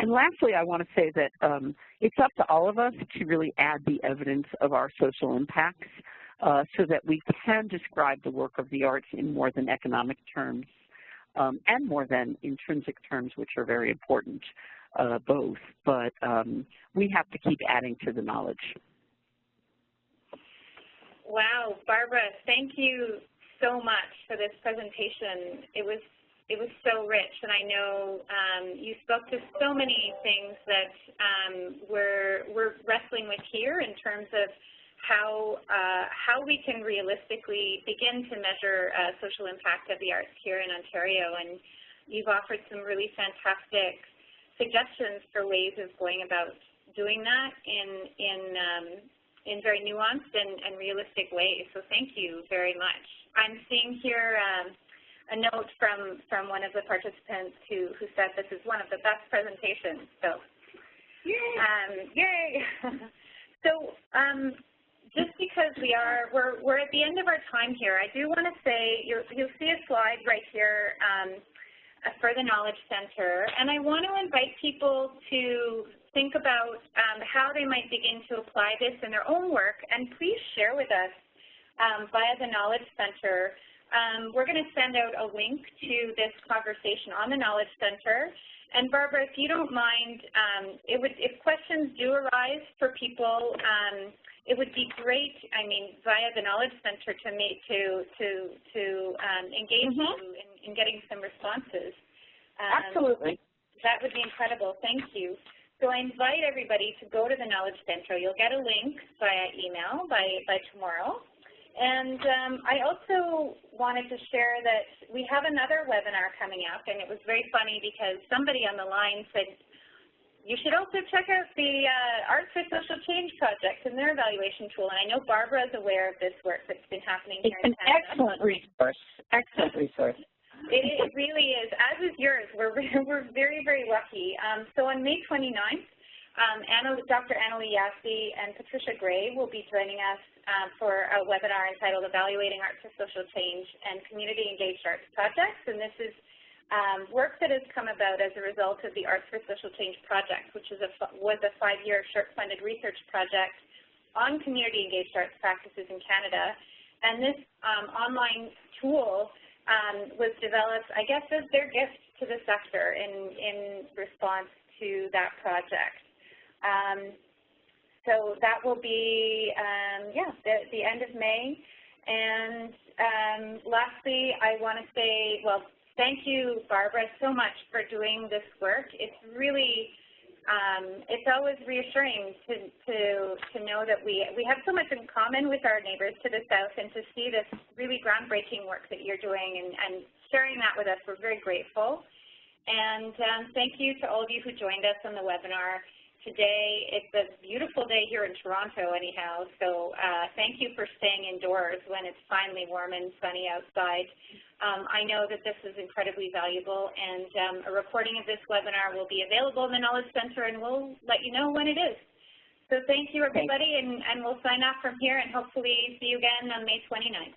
Speaker 2: lastly, I want to say that it's up to all of us to really add the evidence of our social impacts so that we can describe the work of the arts in more than economic terms and more than intrinsic terms, which are very important, both. But we have to keep adding to the knowledge.
Speaker 1: Wow, Barbara, thank you so much for this presentation. It was so rich, and I know you spoke to so many things that we're wrestling with here in terms of how we can realistically begin to measure social impact of the arts here in Ontario. And you've offered some really fantastic suggestions for ways of going about doing that in very nuanced and realistic ways. So thank you very much. I'm seeing here a note from one of the participants who said this is one of the best presentations. So yay! Yay! So just because we're at the end of our time here, I do want to say you'll see a slide right here for the Knowledge Center, and I want to invite people to think about how they might begin to apply this in their own work, and please share with us via the Knowledge Center we're going to send out a link to this conversation on the Knowledge Center. And Barbara, if you don't mind, if questions do arise for people, it would be great, I mean, via the Knowledge Center to engage you in getting some responses.
Speaker 2: Absolutely.
Speaker 1: That would be incredible. Thank you. So I invite everybody to go to the Knowledge Center. You'll get a link via email by tomorrow. And I also wanted to share that we have another webinar coming up, and it was very funny because somebody on the line said, you should also check out the Arts for Social Change project and their evaluation tool. And I know Barbara is aware of this work that's been happening here in Canada.
Speaker 2: It's an excellent resource. Excellent resource.
Speaker 1: It really is, as is yours. We're very, very lucky. So on May 29th, Dr. Annalee Yassey and Patricia Gray will be joining us for a webinar entitled Evaluating Arts for Social Change and Community Engaged Arts Projects. And this is work that has come about as a result of the Arts for Social Change project, which was a 5-year SSHRC-funded research project on community engaged arts practices in Canada. And this online tool was developed, I guess, as their gift to the sector in response to that project. So that will be, the end of May. And lastly, I want to say, well, thank you, Barbara, so much for doing this work. It's really, it's always reassuring to know that we have so much in common with our neighbors to the south, and to see this really groundbreaking work that you're doing and sharing that with us. We're very grateful. And thank you to all of you who joined us on the webinar today. It's a beautiful day here in Toronto anyhow, so thank you for staying indoors when it's finally warm and sunny outside. I know that this is incredibly valuable, and a recording of this webinar will be available in the Knowledge Center, and we'll let you know when it is. So thank you, everybody, and we'll sign off from here and hopefully see you again on May 29th.